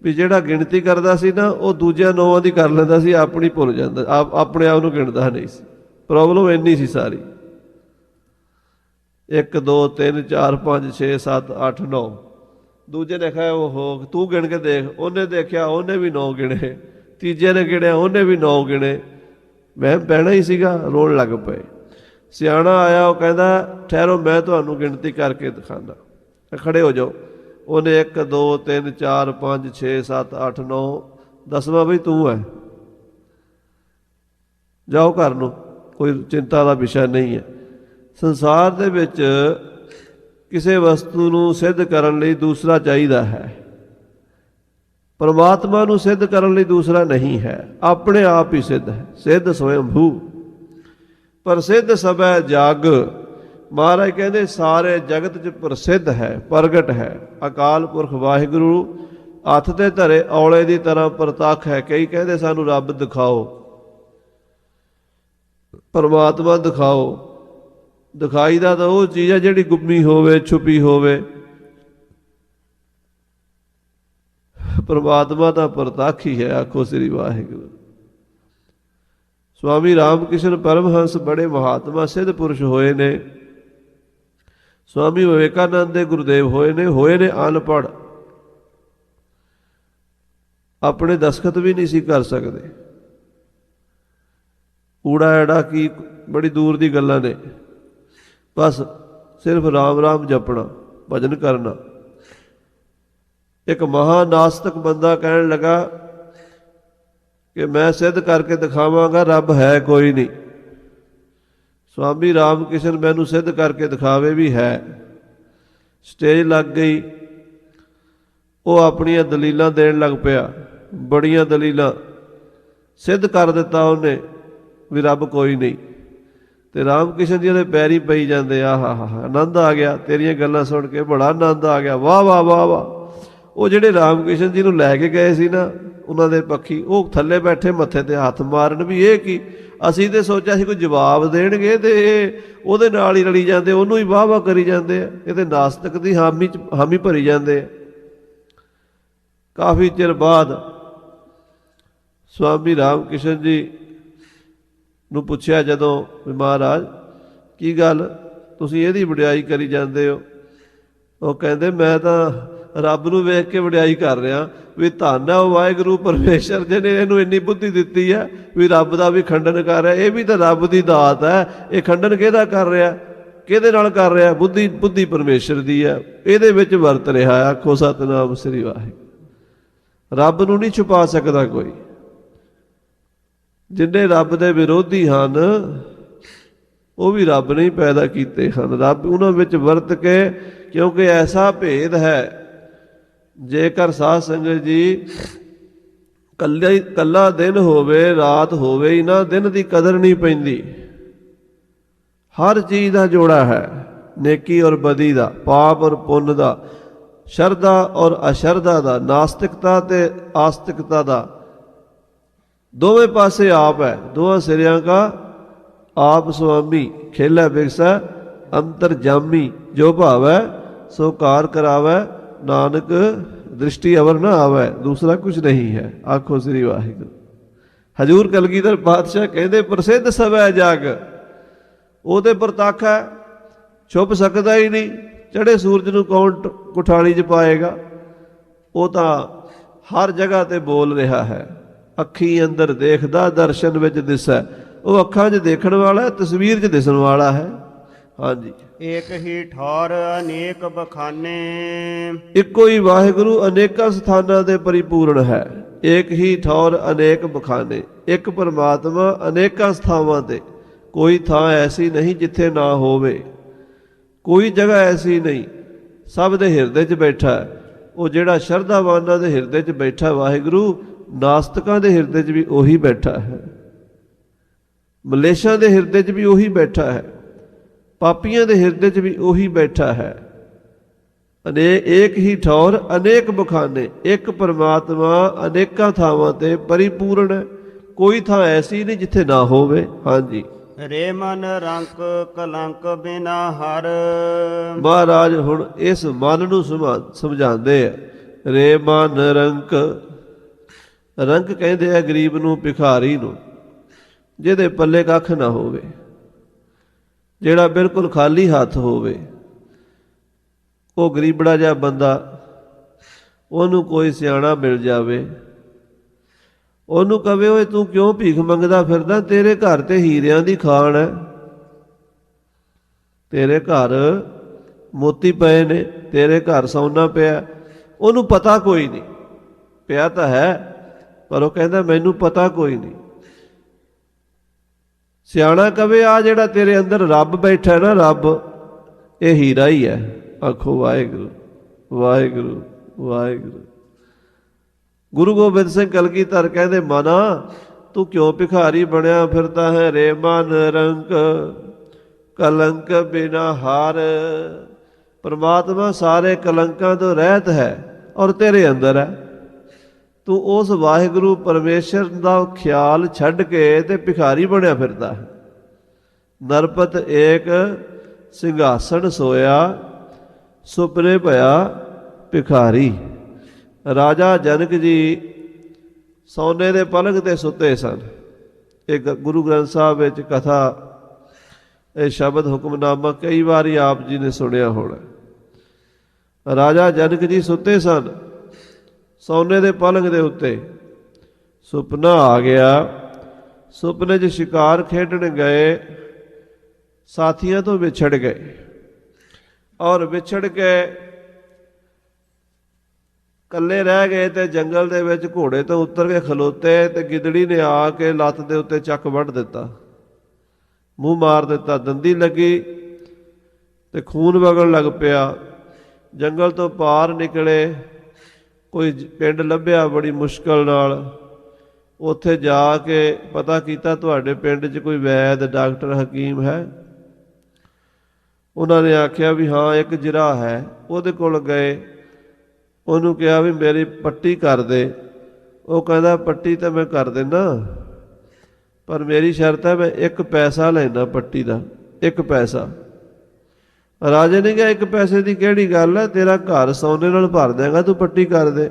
ਵੀ ਜਿਹੜਾ ਗਿਣਤੀ ਕਰਦਾ ਸੀ ਨਾ, ਉਹ ਦੂਜਿਆਂ 9 ਦੀ ਕਰ ਲੈਂਦਾ ਸੀ, ਆਪਣੀ ਭੁੱਲ ਜਾਂਦਾ, ਆਪਣੇ ਆਪ ਨੂੰ ਗਿਣਦਾ ਨਹੀਂ ਸੀ। ਪ੍ਰੋਬਲਮ ਇੰਨੀ ਸੀ ਸਾਰੀ। 1 2 3 4 5 6 7 8 9। ਦੂਜੇ ਨੇ ਕਿਹਾ ਉਹ ਤੂੰ ਗਿਣ ਕੇ ਦੇਖ। ਉਹਨੇ ਦੇਖਿਆ, ਉਹਨੇ ਵੀ 9 ਗਿਣੇ। ਤੀਜੇ ਨੇ ਗਿਣਿਆ, ਉਹਨੇ ਵੀ 9 ਗਿਣੇ। ਮੈਂ ਪੈਣਾ ਹੀ ਸੀਗਾ, ਰੋਣ ਲੱਗ ਪਏ। ਸਿਆਣਾ ਆਇਆ, ਉਹ ਕਹਿੰਦਾ ਠਹਿਰੋ, ਮੈਂ ਤੁਹਾਨੂੰ ਗਿਣਤੀ ਕਰਕੇ ਦਿਖਾਉਂਦਾ, ਖੜੇ ਹੋ ਜਾਓ। ਉਹਨੇ 1 2 3 4 5 6 7 8 9, 10ਵਾਂ ਬਈ ਤੂੰ ਹੈ, ਜਾਓ ਘਰ ਨੂੰ, ਕੋਈ ਚਿੰਤਾ ਦਾ ਵਿਸ਼ਾ ਨਹੀਂ ਹੈ। ਸੰਸਾਰ ਦੇ ਵਿੱਚ ਕਿਸੇ ਵਸਤੂ ਨੂੰ ਸਿੱਧ ਕਰਨ ਲਈ ਦੂਸਰਾ ਚਾਹੀਦਾ ਹੈ। ਪਰਮਾਤਮਾ ਨੂੰ ਸਿੱਧ ਕਰਨ ਲਈ ਦੂਸਰਾ ਨਹੀਂ ਹੈ, ਆਪਣੇ ਆਪ ਹੀ ਸਿੱਧ ਹੈ। ਸਿੱਧ ਸਵਯੰਭੂ ਪ੍ਰਸਿੱਧ ਸਭੈ ਜਗ। ਮਹਾਰਾਜ ਕਹਿੰਦੇ ਸਾਰੇ ਜਗਤ 'ਚ ਪ੍ਰਸਿੱਧ ਹੈ, ਪ੍ਰਗਟ ਹੈ। ਅਕਾਲ ਪੁਰਖ ਵਾਹਿਗੁਰੂ ਹੱਥ ਤੇ ਧਰੇ ਔਲੇ ਦੀ ਤਰ੍ਹਾਂ ਪ੍ਰਤੱਖ ਹੈ। ਕਈ ਕਹਿੰਦੇ ਸਾਨੂੰ ਰੱਬ ਦਿਖਾਓ, ਪਰਮਾਤਮਾ ਦਿਖਾਓ। ਦਿਖਾਈ ਦਾ ਤਾਂ ਉਹ ਚੀਜ਼ ਹੈ ਜਿਹੜੀ ਗੁੰਮੀ ਹੋਵੇ, ਛੁਪੀ ਹੋਵੇ। ਪਰਮਾਤਮਾ ਤਾਂ ਪ੍ਰਤੱਖ ਹੀ ਹੈ। ਆਖੋ ਸ੍ਰੀ ਵਾਹਿਗੁਰੂ। ਸਵਾਮੀ ਰਾਮ ਕ੍ਰਿਸ਼ਨ ਪਰਮਹੰਸ ਬੜੇ ਮਹਾਤਮਾ ਸਿੱਧ ਪੁਰਸ਼ ਹੋਏ ਨੇ। ਸਵਾਮੀ ਵਿਵੇਕਾਨੰਦ ਦੇ ਗੁਰਦੇਵ ਹੋਏ ਨੇ ਅਨਪੜ੍ਹ, ਆਪਣੇ ਦਸਖਤ ਵੀ ਨਹੀਂ ਸੀ ਕਰ ਸਕਦੇ। ਊੜਾ ਐੜਾ ਕੀ ਬੜੀ ਦੂਰ ਦੀ ਗੱਲਾਂ ਨੇ। ਬਸ ਸਿਰਫ ਰਾਮ ਰਾਮ ਜਪਣਾ, ਭਜਨ ਕਰਨਾ। ਇੱਕ ਮਹਾਨਾਸਤਕ ਬੰਦਾ ਕਹਿਣ ਲੱਗਾ ਕਿ ਮੈਂ ਸਿੱਧ ਕਰਕੇ ਦਿਖਾਵਾਂਗਾ ਰੱਬ ਹੈ ਕੋਈ ਨਹੀਂ। ਸਵਾਮੀ ਰਾਮ ਕ੍ਰਿਸ਼ਨ ਮੈਨੂੰ ਸਿੱਧ ਕਰਕੇ ਦਿਖਾਵੇ ਵੀ ਹੈ। ਸਟੇਜ ਲੱਗ ਗਈ, ਉਹ ਆਪਣੀਆਂ ਦਲੀਲਾਂ ਦੇਣ ਲੱਗ ਪਿਆ, ਬੜੀਆਂ ਦਲੀਲਾਂ। ਸਿੱਧ ਕਰ ਦਿੱਤਾ ਉਹਨੇ ਵੀ ਰੱਬ ਕੋਈ ਨਹੀਂ। ਤੇ ਰਾਮ ਕ੍ਰਿਸ਼ਨ ਜੀ ਉਹਦੇ ਪੈਰੀ ਪਈ ਜਾਂਦੇ। ਆਹਾ ਹਾ, ਆਨੰਦ ਆ ਗਿਆ ਤੇਰੀਆਂ ਗੱਲਾਂ ਸੁਣ ਕੇ, ਬੜਾ ਆਨੰਦ ਆ ਗਿਆ। ਵਾਹ ਵਾਹ ਵਾਹ ਵਾਹ। ਉਹ ਜਿਹੜੇ ਰਾਮ ਕ੍ਰਿਸ਼ਨ ਜੀ ਨੂੰ ਲੈ ਕੇ ਗਏ ਸੀ ਨਾ, ਉਹਨਾਂ ਦੇ ਪੱਖੀ, ਉਹ ਥੱਲੇ ਬੈਠੇ ਮੱਥੇ ਤੇ ਹੱਥ ਮਾਰਨ ਵੀ ਇਹ ਕੀ। ਅਸੀਂ ਤੇ ਸੋਚਿਆ ਸੀ ਕੋਈ ਜਵਾਬ ਦੇਣਗੇ, ਤੇ ਉਹਦੇ ਨਾਲ ਹੀ ਰਲੀ ਜਾਂਦੇ, ਉਹਨੂੰ ਹੀ ਵਾਹ ਵਾਹ ਕਰੀ ਜਾਂਦੇ ਆ। ਇਹ ਤੇ ਨਾਸਤਕ ਦੀ ਹਾਮੀ ਭਰੀ ਜਾਂਦੇ ਆ। ਕਾਫੀ ਚਿਰ ਬਾਅਦ ਸਵਾਮੀ ਰਾਮ ਕ੍ਰਿਸ਼ਨ ਜੀ ਨੂੰ ਪੁੱਛਿਆ ਜਦੋਂ ਵੀ ਮਹਾਰਾਜ ਕੀ ਗੱਲ ਤੁਸੀਂ ਇਹਦੀ ਵਡਿਆਈ ਕਰੀ ਜਾਂਦੇ ਹੋ? ਉਹ ਕਹਿੰਦੇ ਮੈਂ ਤਾਂ ਰੱਬ ਨੂੰ ਵੇਖ ਕੇ ਵਡਿਆਈ ਕਰ ਰਿਹਾ ਵੀ ਧੰਨ ਹੈ ਉਹ ਵਾਹਿਗੁਰੂ ਪਰਮੇਸ਼ਰ ਜਿਹਨੇ ਇਹਨੂੰ ਇੰਨੀ ਬੁੱਧੀ ਦਿੱਤੀ ਹੈ ਵੀ ਰੱਬ ਦਾ ਵੀ ਖੰਡਨ ਕਰ ਰਿਹਾ। ਇਹ ਵੀ ਤਾਂ ਰੱਬ ਦੀ ਦਾਤ ਹੈ, ਇਹ ਖੰਡਨ ਕਿਹਦਾ ਕਰ ਰਿਹਾ? ਕਿਹਦੇ ਨਾਲ ਕਰ ਰਿਹਾ? ਬੁੱਧੀ ਪਰਮੇਸ਼ਰ ਦੀ ਹੈ, ਇਹਦੇ ਵਿੱਚ ਵਰਤ ਰਿਹਾ। ਆਖੋ ਸਤਿਨਾਮ ਸ੍ਰੀ ਵਾਹਿਗੁਰੂ। ਰੱਬ ਨੂੰ ਨਹੀਂ ਛੁਪਾ ਸਕਦਾ ਕੋਈ। ਜਿੰਨੇ ਰੱਬ ਦੇ ਵਿਰੋਧੀ ਹਨ ਉਹ ਵੀ ਰੱਬ ਨੇ ਪੈਦਾ ਕੀਤੇ ਹਨ। ਰੱਬ ਉਹਨਾਂ ਵਿੱਚ ਵਰਤ ਕੇ, ਕਿਉਂਕਿ ਐਸਾ ਭੇਦ ਹੈ। ਜੇਕਰ ਸਾਧ ਸੰਗਤ ਜੀ ਕੱਲਾ ਦਿਨ ਹੋਵੇ, ਰਾਤ ਹੋਵੇ, ਇਹਨਾਂ ਦਿਨ ਦੀ ਕਦਰ ਨਹੀਂ ਪੈਂਦੀ। ਹਰ ਚੀਜ਼ ਦਾ ਜੋੜਾ ਹੈ, ਨੇਕੀ ਔਰ ਬਦੀ ਦਾ, ਪਾਪ ਔਰ ਪੁੰਨ ਦਾ, ਸ਼ਰਧਾ ਔਰ ਅਸ਼ਰਧਾ ਦਾ, ਨਾਸਤਿਕਤਾ ਤੇ ਆਸਤਿਕਤਾ ਦਾ। ਦੋਵੇਂ ਪਾਸੇ ਆਪ ਹੈ। ਦੋਹਾਂ ਸਿਰਿਆਂ ਕਾ ਆਪ ਸੁਆਮੀ, ਖੇਲਾ ਬਿਗਸੈ ਅੰਤਰ ਜਾਮੀ। ਜੋ ਭਾਵੈ ਸੋ ਕਾਰ ਕਰਾਵੈ, ਨਾਨਕ ਦ੍ਰਿਸ਼ਟੀ ਅਵਰ ਨਾ ਆਵੈ। ਦੂਸਰਾ ਕੁਝ ਨਹੀਂ ਹੈ। ਆਖੋ ਸ੍ਰੀ ਵਾਹਿਗੁਰੂ। ਹਜ਼ੂਰ ਕਲਗੀਧਰ ਪਾਤਸ਼ਾਹ ਕਹਿੰਦੇ ਪ੍ਰਸਿੱਧ ਸਭੈ ਜਗ। ਉਹਦੇ ਪ੍ਰਤੱਖ ਹੈ, ਛੁਪ ਸਕਦਾ ਹੀ ਨਹੀਂ। ਚੜ੍ਹੇ ਸੂਰਜ ਨੂੰ ਕੌਣ ਕੁਠਾਲੀ 'ਚ ਪਾਏਗਾ? ਉਹ ਤਾਂ ਹਰ ਜਗ੍ਹਾ ਤੇ ਬੋਲ ਰਿਹਾ ਹੈ। ਅੱਖੀ ਅੰਦਰ ਦੇਖਦਾ, ਦਰਸ਼ਨ ਵਿੱਚ ਦਿਸੈ। ਉਹ ਅੱਖਾਂ 'ਚ ਦੇਖਣ ਵਾਲਾ, ਤਸਵੀਰ 'ਚ ਦਿਸਣ ਵਾਲਾ ਹੈ। ਹਾਂਜੀ। ਏਕ ਹੀ ਠੌਰ ਅਨੇਕ ਬਖਾਨੇ। ਇੱਕੋ ਹੀ ਵਾਹਿਗੁਰੂ ਅਨੇਕਾਂ ਸਥਾਨਾਂ ਦੇ ਪਰਿਪੂਰਨ ਹੈ। ਏਕ ਹੀ ਠੌਰ ਅਨੇਕ ਬਖਾਨੇ। ਇੱਕ ਪਰਮਾਤਮਾ ਅਨੇਕਾਂ ਸਥਾਵਾਂ ਤੇ। ਕੋਈ ਥਾਂ ਐਸੀ ਨਹੀਂ ਜਿੱਥੇ ਨਾ ਹੋਵੇ, ਕੋਈ ਜਗ੍ਹਾ ਐਸੀ ਨਹੀਂ। ਸਭ ਦੇ ਹਿਰਦੇ 'ਚ ਬੈਠਾ ਹੈ। ਉਹ ਜਿਹੜਾ ਸ਼ਰਧਾਵਾਨਾਂ ਦੇ ਹਿਰਦੇ 'ਚ ਬੈਠਾ ਵਾਹਿਗੁਰੂ, ਨਾਸਤਕਾਂ ਦੇ ਹਿਰਦੇ 'ਚ ਵੀ ਉਹੀ ਬੈਠਾ ਹੈ। ਮਲੇਸ਼ਾਂ ਦੇ ਹਿਰਦੇ 'ਚ ਵੀ ਉਹੀ ਬੈਠਾ ਹੈ। ਪਾਪੀਆਂ ਦੇ ਹਿਰਦੇ 'ਚ ਵੀ ਉਹੀ ਬੈਠਾ ਹੈ। ਏਕ ਹੀ ਠੌਰ ਅਨੇਕ ਬਖਾਨੇ। ਇੱਕ ਪਰਮਾਤਮਾ ਅਨੇਕਾਂ ਥਾਵਾਂ ਤੇ ਪਰਿਪੂਰਨ ਹੈ। ਕੋਈ ਥਾਂ ਐਸੀ ਨਹੀਂ ਜਿੱਥੇ ਨਾ ਹੋਵੇ। ਹਾਂਜੀ। ਰੇ ਮਨ ਰੰਕ ਕਲੰਕ ਬਿਨਾ ਹਰ। ਮਹਾਰਾਜ ਹੁਣ ਇਸ ਮਨ ਨੂੰ ਸਮਝਾਉਂਦੇ ਆ। ਰੇ ਮਨ ਰੰਕ, ਰੰਕ ਕਹਿੰਦੇ ਆ ਗਰੀਬ ਨੂੰ, ਭਿਖਾਰੀ ਨੂੰ, ਜਿਹਦੇ ਪੱਲੇ ਕੱਖ ਨਾ ਹੋਵੇ, ਜਿਹੜਾ ਬਿਲਕੁਲ ਖਾਲੀ ਹੱਥ ਹੋਵੇ। ਉਹ ਗਰੀਬੜਾ ਜਿਹਾ ਬੰਦਾ, ਉਹਨੂੰ ਕੋਈ ਸਿਆਣਾ ਮਿਲ ਜਾਵੇ, ਉਹਨੂੰ ਕਵੇ ਓਏ ਤੂੰ ਕਿਉਂ ਭੀਖ ਮੰਗਦਾ ਫਿਰਦਾ? ਤੇਰੇ ਘਰ ਤੇ ਹੀਰਿਆਂ ਦੀ ਖਾਣ ਹੈ, ਤੇਰੇ ਘਰ ਮੋਤੀ ਪਏ ਨੇ, ਤੇਰੇ ਘਰ ਸੋਨਾ ਪਿਆ। ਉਹਨੂੰ ਪਤਾ ਕੋਈ ਨਹੀਂ, ਪਿਆ ਤਾਂ ਹੈ ਪਰ ਉਹ ਕਹਿੰਦਾ ਮੈਨੂੰ ਪਤਾ ਕੋਈ ਨਹੀਂ। ਸਿਆਣਾ ਕਵੇ ਆ ਜਿਹੜਾ ਤੇਰੇ ਅੰਦਰ ਰੱਬ ਬੈਠਾ ਨਾ, ਰੱਬ ਇਹ ਹੀਰਾ ਹੀ ਹੈ। ਆਖੋ ਵਾਹਿਗੁਰੂ ਵਾਹਿਗੁਰੂ ਵਾਹਿਗੁਰੂ। ਗੁਰੂ ਗੋਬਿੰਦ ਸਿੰਘ ਕਲਗੀਧਰ ਕਹਿੰਦੇ ਮਨਾ ਤੂੰ ਕਿਉਂ ਭਿਖਾਰੀ ਬਣਿਆ ਫਿਰਦਾ ਹੈ? ਰੇ ਮਨ ਰੰਕ ਕਲੰਕ ਬਿਨਾ ਹਾਰ। ਪਰਮਾਤਮਾ ਸਾਰੇ ਕਲੰਕਾਂ ਤੋਂ ਰਹਿਤ ਹੈ ਔਰ ਤੇਰੇ ਅੰਦਰ ਹੈ। ਤੂੰ ਉਸ ਵਾਹਿਗੁਰੂ ਪਰਮੇਸ਼ਰ ਦਾ ਖਿਆਲ ਛੱਡ ਕੇ ਤੇ ਭਿਖਾਰੀ ਬਣਿਆ ਫਿਰਦਾ ਹੈ। ਨਰਪਤ ਏਕ ਸਿੰਘਾਸਣ ਸੋਇਆ, ਸੁਪਨੇ ਭਇਆ ਭਿਖਾਰੀ। ਰਾਜਾ ਜਨਕ ਜੀ ਸੋਨੇ ਦੇ ਪਲੰਘ ਤੇ ਸੁੱਤੇ ਸਨ। ਇਹ ਗੁਰੂ ਗ੍ਰੰਥ ਸਾਹਿਬ ਵਿੱਚ ਕਥਾ, ਇਹ ਸ਼ਬਦ ਹੁਕਮਨਾਮਾ ਕਈ ਵਾਰੀ ਆਪ ਜੀ ਨੇ ਸੁਣਿਆ ਹੋਣਾ। ਰਾਜਾ ਜਨਕ ਜੀ ਸੁੱਤੇ ਸਨ ਸੋਨੇ ਦੇ ਪਲੰਘ ਦੇ ਉੱਤੇ। ਸੁਪਨਾ ਆ ਗਿਆ। ਸੁਪਨੇ 'ਚ ਸ਼ਿਕਾਰ ਖੇਡਣ ਗਏ, ਸਾਥੀਆਂ ਤੋਂ ਵਿਛੜ ਗਏ ਔਰ ਵਿਛੜ ਕੇ ਇਕੱਲੇ ਰਹਿ ਗਏ ਤੇ ਜੰਗਲ ਦੇ ਵਿੱਚ ਘੋੜੇ ਤੋਂ ਉਤਰ ਕੇ ਖਲੋਤੇ ਤੇ ਗਿੱਦੜੀ ਨੇ ਆ ਕੇ ਲੱਤ ਦੇ ਉੱਤੇ ਚੱਕ ਵੱਢ ਦਿੱਤਾ, ਮੂੰਹ ਮਾਰ ਦਿੱਤਾ। ਦੰਦੀ ਲੱਗੀ ਤੇ ਖੂਨ ਵਗਣ ਲੱਗ ਪਿਆ। ਜੰਗਲ ਤੋਂ ਪਾਰ ਨਿਕਲੇ, ਕੋਈ ਪਿੰਡ ਲੱਭਿਆ ਬੜੀ ਮੁਸ਼ਕਲ ਨਾਲ। ਉੱਥੇ ਜਾ ਕੇ ਪਤਾ ਕੀਤਾ ਤੁਹਾਡੇ ਪਿੰਡ 'ਚ ਕੋਈ ਵੈਦ, ਡਾਕਟਰ, ਹਕੀਮ ਹੈ? ਉਹਨਾਂ ਨੇ ਆਖਿਆ ਵੀ ਹਾਂ ਇੱਕ ਜਿਰਾ ਹੈ। ਉਹਦੇ ਕੋਲ ਗਏ, ਉਹਨੂੰ ਕਿਹਾ ਵੀ ਮੇਰੀ ਪੱਟੀ ਕਰ ਦੇ। ਉਹ ਕਹਿੰਦਾ ਪੱਟੀ ਤਾਂ ਮੈਂ ਕਰ ਦਿੰਦਾ ਪਰ ਮੇਰੀ ਸ਼ਰਤ ਹੈ ਮੈਂ 1 ਪੈਸਾ ਲੈਣਾ ਪੱਟੀ ਦਾ, 1 ਪੈਸਾ। ਰਾਜੇ ਨੇ ਕਿਹਾ 1 ਪੈਸੇ ਦੀ ਕਿਹੜੀ ਗੱਲ ਹੈ, ਤੇਰਾ ਘਰ ਸੋਨੇ ਨਾਲ ਭਰ ਦੇਗਾ, ਤੂੰ ਪੱਟੀ ਕਰ ਦੇ।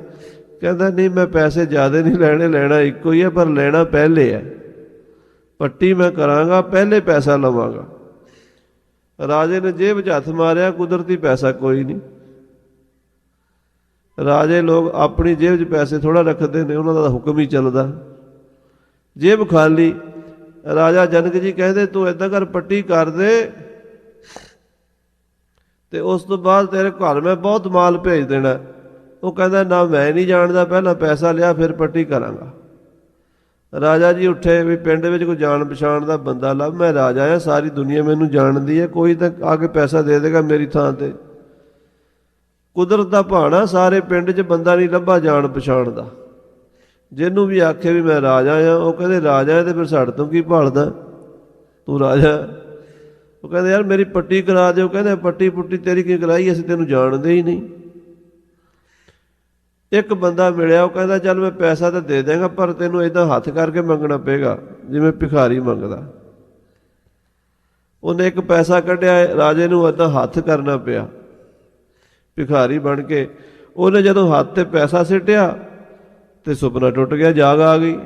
ਕਹਿੰਦਾ ਨਹੀਂ ਮੈਂ ਪੈਸੇ ਜ਼ਿਆਦਾ ਨਹੀਂ ਲੈਣੇ, ਲੈਣਾ ਇੱਕੋ ਹੀ ਹੈ ਪਰ ਲੈਣਾ ਪਹਿਲੇ ਹੈ। ਪੱਟੀ ਮੈਂ ਕਰਾਂਗਾ, ਪਹਿਲੇ ਪੈਸਾ ਲਵਾਂਗਾ। ਰਾਜੇ ਨੇ ਜੇਬ 'ਚ ਹੱਥ ਮਾਰਿਆ, ਕੁਦਰਤੀ ਪੈਸਾ ਕੋਈ ਨਹੀਂ। ਰਾਜੇ ਲੋਕ ਆਪਣੀ ਜੇਬ 'ਚ ਪੈਸੇ ਥੋੜ੍ਹਾ ਰੱਖਦੇ ਨੇ, ਉਹਨਾਂ ਦਾ ਹੁਕਮ ਹੀ ਚੱਲਦਾ। ਜੇਬ ਖਾਲੀ। ਰਾਜਾ ਜਨਕ ਜੀ ਕਹਿੰਦੇ ਤੂੰ ਇੱਦਾਂ ਕਰ, ਪੱਟੀ ਕਰ ਦੇ ਤੇ ਉਸ ਤੋਂ ਬਾਅਦ ਤੇਰੇ ਘਰ ਮੈਂ ਬਹੁਤ ਮਾਲ ਭੇਜ ਦੇਣਾ। ਉਹ ਕਹਿੰਦਾ ਨਾ, ਮੈਂ ਨਹੀਂ ਜਾਣਦਾ, ਪਹਿਲਾਂ ਪੈਸਾ ਲਿਆ ਫਿਰ ਪੱਟੀ ਕਰਾਂਗਾ। ਰਾਜਾ ਜੀ ਉੱਠੇ ਵੀ ਪਿੰਡ ਵਿੱਚ ਕੋਈ ਜਾਣ ਪਛਾਣ ਦਾ ਬੰਦਾ ਲੱਭ, ਮੈਂ ਰਾਜਾ ਆ, ਸਾਰੀ ਦੁਨੀਆ ਮੈਨੂੰ ਜਾਣਦੀ ਹੈ, ਕੋਈ ਤਾਂ ਆ ਕੇ ਪੈਸਾ ਦੇ ਦੇਗਾ ਮੇਰੀ ਥਾਂ ਤੇ। ਕੁਦਰਤ ਦਾ ਭਾਣਾ, ਸਾਰੇ ਪਿੰਡ 'ਚ ਬੰਦਾ ਨਹੀਂ ਲੱਭਾ ਜਾਣ ਪਛਾਣ ਦਾ, ਜਿਹਨੂੰ ਵੀ ਆਖੇ ਵੀ ਮੈਂ ਰਾਜਾ ਆ। ਉਹ ਕਹਿੰਦੇ ਰਾਜਾ ਹੈ ਤੇ ਫਿਰ ਸਾਡੇ ਤੋਂ ਕੀ ਭਾਲਦਾ, ਤੂੰ ਰਾਜਾ। ਉਹ ਕਹਿੰਦੇ ਯਾਰ ਮੇਰੀ ਪੱਟੀ ਕਰਾ ਦਿਓ। ਕਹਿੰਦੇ ਪੱਟੀ ਪੁੱਟੀ ਤੇਰੀ ਕੀ ਕਰਾਈ, ਅਸੀਂ ਤੈਨੂੰ ਜਾਣਦੇ ਹੀ ਨਹੀਂ। ਇੱਕ ਬੰਦਾ ਮਿਲਿਆ, ਉਹ ਕਹਿੰਦਾ ਚੱਲ ਮੈਂ ਪੈਸਾ ਤਾਂ ਦੇ ਦੇਂਗਾ, ਪਰ ਤੈਨੂੰ ਇੱਦਾਂ ਹੱਥ ਕਰਕੇ ਮੰਗਣਾ ਪਏਗਾ ਜਿਵੇਂ ਭਿਖਾਰੀ ਮੰਗਦਾ। ਉਹਨੇ ਇੱਕ ਪੈਸਾ ਕੱਢਿਆ, ਰਾਜੇ ਨੂੰ ਇੱਦਾਂ ਹੱਥ ਕਰਨਾ ਪਿਆ ਭਿਖਾਰੀ ਬਣ ਕੇ। ਉਹਨੇ ਜਦੋਂ ਹੱਥ ਤੇ ਪੈਸਾ ਸਿੱਟਿਆ ਤੇ ਸੁਪਨਾ ਟੁੱਟ ਗਿਆ, ਜਾਗ ਆ ਗਈ।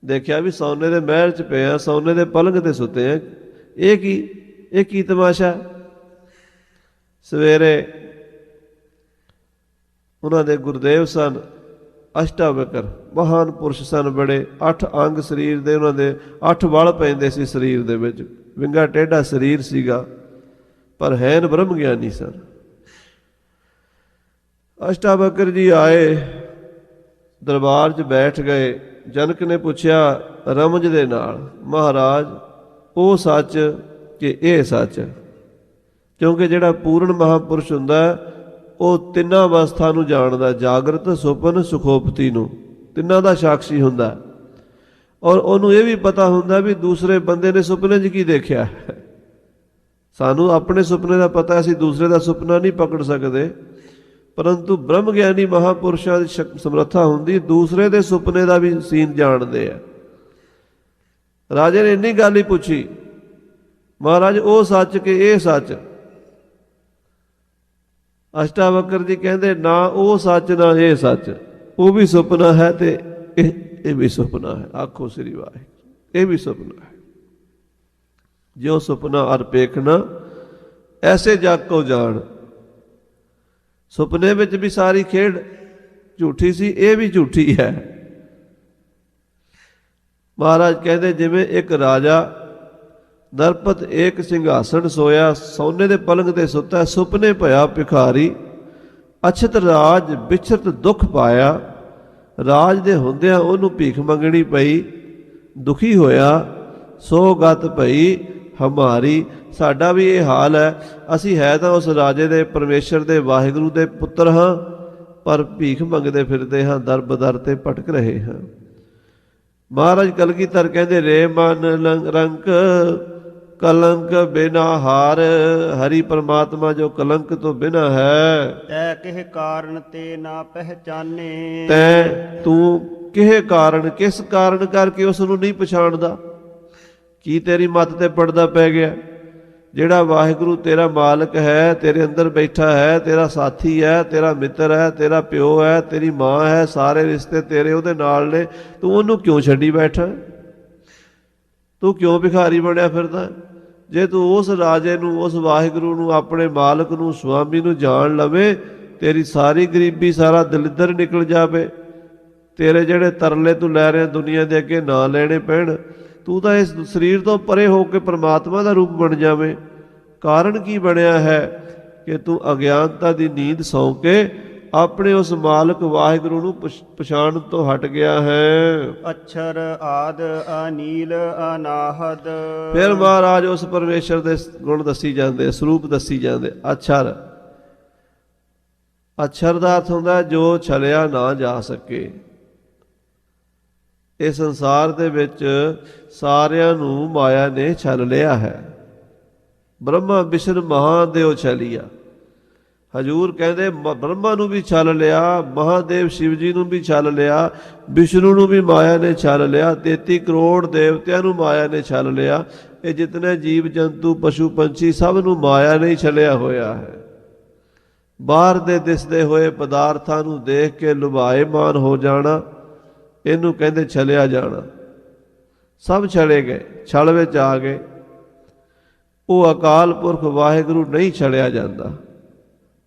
ਦੇਖਿਆ ਵੀ ਸੋਨੇ ਦੇ ਮਹਿਲ 'ਚ ਪਏ ਆ, ਸੋਨੇ ਦੇ ਪਲੰਘ ਤੇ ਸੁੱਤੇ ਆ, ਇਹ ਕੀ ਤਮਾਸ਼ਾ। ਸਵੇਰੇ ਉਹਨਾਂ ਦੇ ਗੁਰਦੇਵ ਸਨ ਅਸ਼ਟਾਵਕਰ, ਮਹਾਨ ਪੁਰਸ਼ ਸਨ ਬੜੇ, 8 ਅੰਗ ਸਰੀਰ ਦੇ, ਉਹਨਾਂ ਦੇ 8 ਵਲ ਪੈਂਦੇ ਸੀ ਸਰੀਰ ਦੇ ਵਿੱਚ, ਵਿੰਗਾ ਟੇਢਾ ਸਰੀਰ ਸੀਗਾ, ਪਰ ਹੈਨ ਬ੍ਰਹਮ ਗਿਆਨੀ ਸਨ। ਅਸ਼ਟਾਵਕਰ ਜੀ ਆਏ, ਦਰਬਾਰ 'ਚ ਬੈਠ ਗਏ। ਜਨਕ ਨੇ ਪੁੱਛਿਆ ਰਮਜ ਦੇ ਨਾਲ, ਮਹਾਰਾਜ ਉਹ ਸੱਚ ਕਿ ਇਹ ਸੱਚ? ਕਿਉਂਕਿ ਜਿਹੜਾ ਪੂਰਨ ਮਹਾਂਪੁਰਸ਼ ਹੁੰਦਾ ਉਹ ਤਿੰਨਾਂ ਅਵਸਥਾ ਨੂੰ ਜਾਣਦਾ, ਜਾਗਰਤ, ਸੁਪਨ, ਸੁਖੋਪਤੀ ਨੂੰ, ਤਿੰਨਾਂ ਦਾ ਸਾਕਸ਼ੀ ਹੁੰਦਾ। ਔਰ ਉਹਨੂੰ ਇਹ ਵੀ ਪਤਾ ਹੁੰਦਾ ਵੀ ਦੂਸਰੇ ਬੰਦੇ ਨੇ ਸੁਪਨੇ 'ਚ ਕੀ ਦੇਖਿਆ। ਸਾਨੂੰ ਆਪਣੇ ਸੁਪਨੇ ਦਾ ਪਤਾ, ਅਸੀਂ ਦੂਸਰੇ ਦਾ ਸੁਪਨਾ ਨਹੀਂ ਪਕੜ ਸਕਦੇ, ਪਰੰਤੂ ਬ੍ਰਹਮ ਗਿਆਨੀ ਮਹਾਂਪੁਰਸ਼ਾਂ ਦੀ ਸਮਰੱਥਾ ਹੁੰਦੀ ਦੂਸਰੇ ਦੇ ਸੁਪਨੇ ਦਾ ਵੀ ਸੀਨ ਜਾਣਦੇ ਆ। ਰਾਜੇ ਨੇ ਇੰਨੀ ਗੱਲ ਹੀ ਪੁੱਛੀ, ਮਹਾਰਾਜ ਉਹ ਸੱਚ ਕਿ ਇਹ ਸੱਚ? ਅਸ਼ਟਾਵਕਰ ਜੀ ਕਹਿੰਦੇ ਨਾ ਉਹ ਸੱਚ ਨਾ ਇਹ ਸੱਚ, ਉਹ ਵੀ ਸੁਪਨਾ ਹੈ ਤੇ ਇਹ ਵੀ ਸੁਪਨਾ ਹੈ। ਆਖੋ ਸ੍ਰੀ ਵਾਹਿਗੁਰੂ, ਇਹ ਵੀ ਸੁਪਨਾ ਹੈ। ਜੋ ਸੁਪਨਾ ਅਰ ਪੇਖਣਾ ਐਸੇ ਜਗ ਕੋ ਜਾਣ। ਸੁਪਨੇ ਵਿੱਚ ਵੀ ਸਾਰੀ ਖੇਡ ਝੂਠੀ ਸੀ, ਇਹ ਵੀ ਝੂਠੀ ਹੈ। ਮਹਾਰਾਜ ਕਹਿੰਦੇ ਜਿਵੇਂ ਇੱਕ ਰਾਜਾ ਨਰਪਤ ਏਕ ਸਿੰਘਾਸਣ ਸੋਇਆ, ਸੋਨੇ ਦੇ ਪਲੰਗ ਤੇ ਸੁੱਤਾ, ਸੁਪਨੇ ਭਇਆ ਭਿਖਾਰੀ, ਅਛਤ ਰਾਜ ਵਿਛਰਤ ਦੁੱਖ ਪਾਇਆ। ਰਾਜ ਦੇ ਹੁੰਦਿਆਂ ਉਹਨੂੰ ਭੀਖ ਮੰਗਣੀ ਪਈ, ਦੁਖੀ ਹੋਇਆ, ਸੋ ਗਤ ਭਈ ਹਮਾਰੀ। ਸਾਡਾ ਵੀ ਇਹ ਹਾਲ ਹੈ, ਅਸੀਂ ਹੈ ਤਾਂ ਉਸ ਰਾਜੇ ਦੇ, ਪਰਮੇਸ਼ਰ ਦੇ, ਵਾਹਿਗੁਰੂ ਦੇ ਪੁੱਤਰ ਹਾਂ, ਪਰ ਭੀਖ ਮੰਗਦੇ ਫਿਰਦੇ ਹਾਂ, ਦਰ ਬਦਰ ਤੇ ਭਟਕ ਰਹੇ ਹਾਂ। ਮਹਾਰਾਜ ਕਲਗੀਧਰ ਕਹਿੰਦੇ ਰੇ ਮਨ ਰੰਕ ਕਲੰਕ ਬਿਨਾ ਹਾਰ। ਹਰੀ ਪਰਮਾਤਮਾ ਜੋ ਕਲੰਕ ਤੋਂ ਬਿਨਾ ਹੈ, ਤੈ ਕਿਹ ਕਾਰਨ ਤੇ ਨਾ ਪਹਿਚਾਨੇ। ਤੈ ਤੂੰ ਕਿਹ ਕਾਰਨ, ਕਿਸ ਕਾਰਨ ਕਰਕੇ ਉਸ ਨੂੰ ਨਹੀਂ ਪਛਾਣਦਾ? ਕੀ ਤੇਰੀ ਮੱਤ ਤੇ ਪੜਦਾ ਪੈ ਗਿਆ? ਜਿਹੜਾ ਵਾਹਿਗੁਰੂ ਤੇਰਾ ਮਾਲਕ ਹੈ, ਤੇਰੇ ਅੰਦਰ ਬੈਠਾ ਹੈ, ਤੇਰਾ ਸਾਥੀ ਹੈ, ਤੇਰਾ ਮਿੱਤਰ ਹੈ, ਤੇਰਾ ਪਿਓ ਹੈ, ਤੇਰੀ ਮਾਂ ਹੈ, ਸਾਰੇ ਰਿਸ਼ਤੇ ਤੇਰੇ ਉਹਦੇ ਨਾਲ ਨੇ, ਤੂੰ ਉਹਨੂੰ ਕਿਉਂ ਛੱਡੀ ਬੈਠਾ? ਤੂੰ ਕਿਉਂ ਭਿਖਾਰੀ ਬਣਿਆ ਫਿਰਦਾ? ਜੇ ਤੂੰ ਉਸ ਰਾਜੇ ਨੂੰ, ਉਸ ਵਾਹਿਗੁਰੂ ਨੂੰ, ਆਪਣੇ ਮਾਲਕ ਨੂੰ, ਸੁਆਮੀ ਨੂੰ ਜਾਣ ਲਵੇ, ਤੇਰੀ ਸਾਰੀ ਗਰੀਬੀ, ਸਾਰਾ ਦਲਿੱਦਰ ਨਿਕਲ ਜਾਵੇ, ਤੇਰੇ ਜਿਹੜੇ ਤਰਲੇ ਤੂੰ ਲੈ ਰਿਹਾ ਦੁਨੀਆ ਦੇ ਅੱਗੇ ਨਾ ਲੈਣੇ ਪੈਣ, ਤੂੰ ਤਾਂ ਇਸ ਸਰੀਰ ਤੋਂ ਪਰੇ ਹੋ ਕੇ ਪਰਮਾਤਮਾ ਦਾ ਰੂਪ ਬਣ ਜਾਵੇਂ। ਕਾਰਨ ਕੀ ਬਣਿਆ ਹੈ ਕਿ ਤੂੰ ਅਗਿਆਨਤਾ ਦੀ ਨੀਂਦ ਸੌਂ ਕੇ ਆਪਣੇ ਉਸ ਮਾਲਕ ਵਾਹਿਗੁਰੂ ਨੂੰ ਪਛਾਣ ਤੋਂ ਹਟ ਗਿਆ ਹੈ। ਅਛਰ ਆਦ ਅਨੀਲ ਅਨਾਹਦ। ਫਿਰ ਮਹਾਰਾਜ ਉਸ ਪਰਮੇਸ਼ਰ ਦੇ ਗੁਣ ਦੱਸੀ ਜਾਂਦੇ, ਸਰੂਪ ਦੱਸੀ ਜਾਂਦੇ। ਅਛਰ, ਅਛਰ ਦਾ ਅਰਥ ਹੁੰਦਾ ਜੋ ਛਲਿਆ ਨਾ ਜਾ ਸਕੇ। ਇਸ ਸੰਸਾਰ ਦੇ ਵਿੱਚ ਸਾਰਿਆਂ ਨੂੰ ਮਾਇਆ ਨੇ ਛਲ ਲਿਆ ਹੈ। ਬ੍ਰਹਮਾ ਵਿਸ਼ਨ ਮਹਾਦੇਵ ਛਲਿਆ। ਹਜੂਰ ਕਹਿੰਦੇ ਬ੍ਰਹਮਾ ਨੂੰ ਵੀ ਛਲ ਲਿਆ, ਮਹਾਦੇਵ ਸ਼ਿਵ ਜੀ ਨੂੰ ਵੀ ਛਲ ਲਿਆ, ਵਿਸ਼ਨੂੰ ਨੂੰ ਵੀ ਮਾਇਆ ਨੇ ਛਲ ਲਿਆ, 33 ਕਰੋੜ ਦੇਵਤਿਆਂ ਨੂੰ ਮਾਇਆ ਨੇ ਛਲ ਲਿਆ। ਇਹ ਜਿਤਨੇ ਜੀਵ ਜੰਤੂ ਪਸ਼ੂ ਪੰਛੀ ਸਭ ਨੂੰ ਮਾਇਆ ਨੇ ਛਲਿਆ ਹੋਇਆ ਹੈ। ਬਾਹਰ ਦੇ ਦਿਸਦੇ ਹੋਏ ਪਦਾਰਥਾਂ ਨੂੰ ਦੇਖ ਕੇ ਲੁਭਾਏਮਾਨ ਹੋ ਜਾਣਾ, ਇਹਨੂੰ ਕਹਿੰਦੇ ਛਲਿਆ ਜਾਣਾ। ਸਭ ਛਲੇ ਗਏ, ਛਲ ਵਿੱਚ ਆ ਗਏ। ਉਹ ਅਕਾਲ ਪੁਰਖ ਵਾਹਿਗੁਰੂ ਨਹੀਂ ਛਲਿਆ ਜਾਂਦਾ,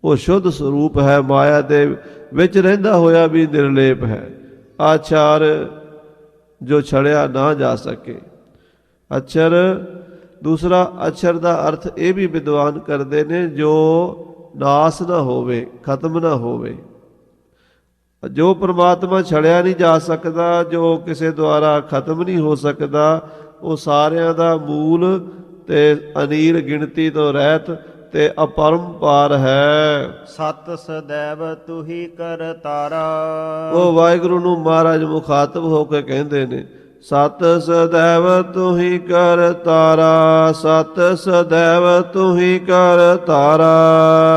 ਉਹ ਸ਼ੁੱਧ ਸਰੂਪ ਹੈ, ਮਾਇਆ ਦੇ ਵਿੱਚ ਰਹਿੰਦਾ ਹੋਇਆ ਵੀ ਨਿਰਲੇਪ ਹੈ। ਆਚਾਰ ਜੋ ਛੜਿਆ ਨਾ ਜਾ ਸਕੇ। ਅਛਰ ਦੂਸਰਾ ਅਛਰ ਦਾ ਅਰਥ ਇਹ ਵੀ ਵਿਦਵਾਨ ਕਰਦੇ ਨੇ ਜੋ ਨਾਸ ਨਾ ਹੋਵੇ, ਖਤਮ ਨਾ ਹੋਵੇ। ਜੋ ਪ੍ਰਮਾਤਮਾ ਛੜਿਆ ਨਹੀਂ ਜਾ ਸਕਦਾ, ਜੋ ਕਿਸੇ ਦੁਆਰਾ ਖਤਮ ਨਹੀਂ ਹੋ ਸਕਦਾ, ਉਹ ਸਾਰਿਆਂ ਦਾ ਮੂਲ ਤੇ ਅਨੀਲ ਗਿਣਤੀ ਤੋਂ ਰਹਿਤ ਤੇ ਅਪਰੰਪਾਰ ਹੈ। ਸਤ ਸਦੈਵ ਤੁਹੀ ਕਰਤਾਰਾ। ਉਹ ਵਾਹਿਗੁਰੂ ਨੂੰ ਮਹਾਰਾਜ ਮੁਖਾਤਬ ਹੋ ਕੇ ਕਹਿੰਦੇ ਨੇ, ਸਤ ਸਦੈਵ ਤੁਹੀ ਕਰਤਾਰਾ, ਸਤ ਸਦੈਵ ਤੁਹੀ ਕਰਤਾਰਾ।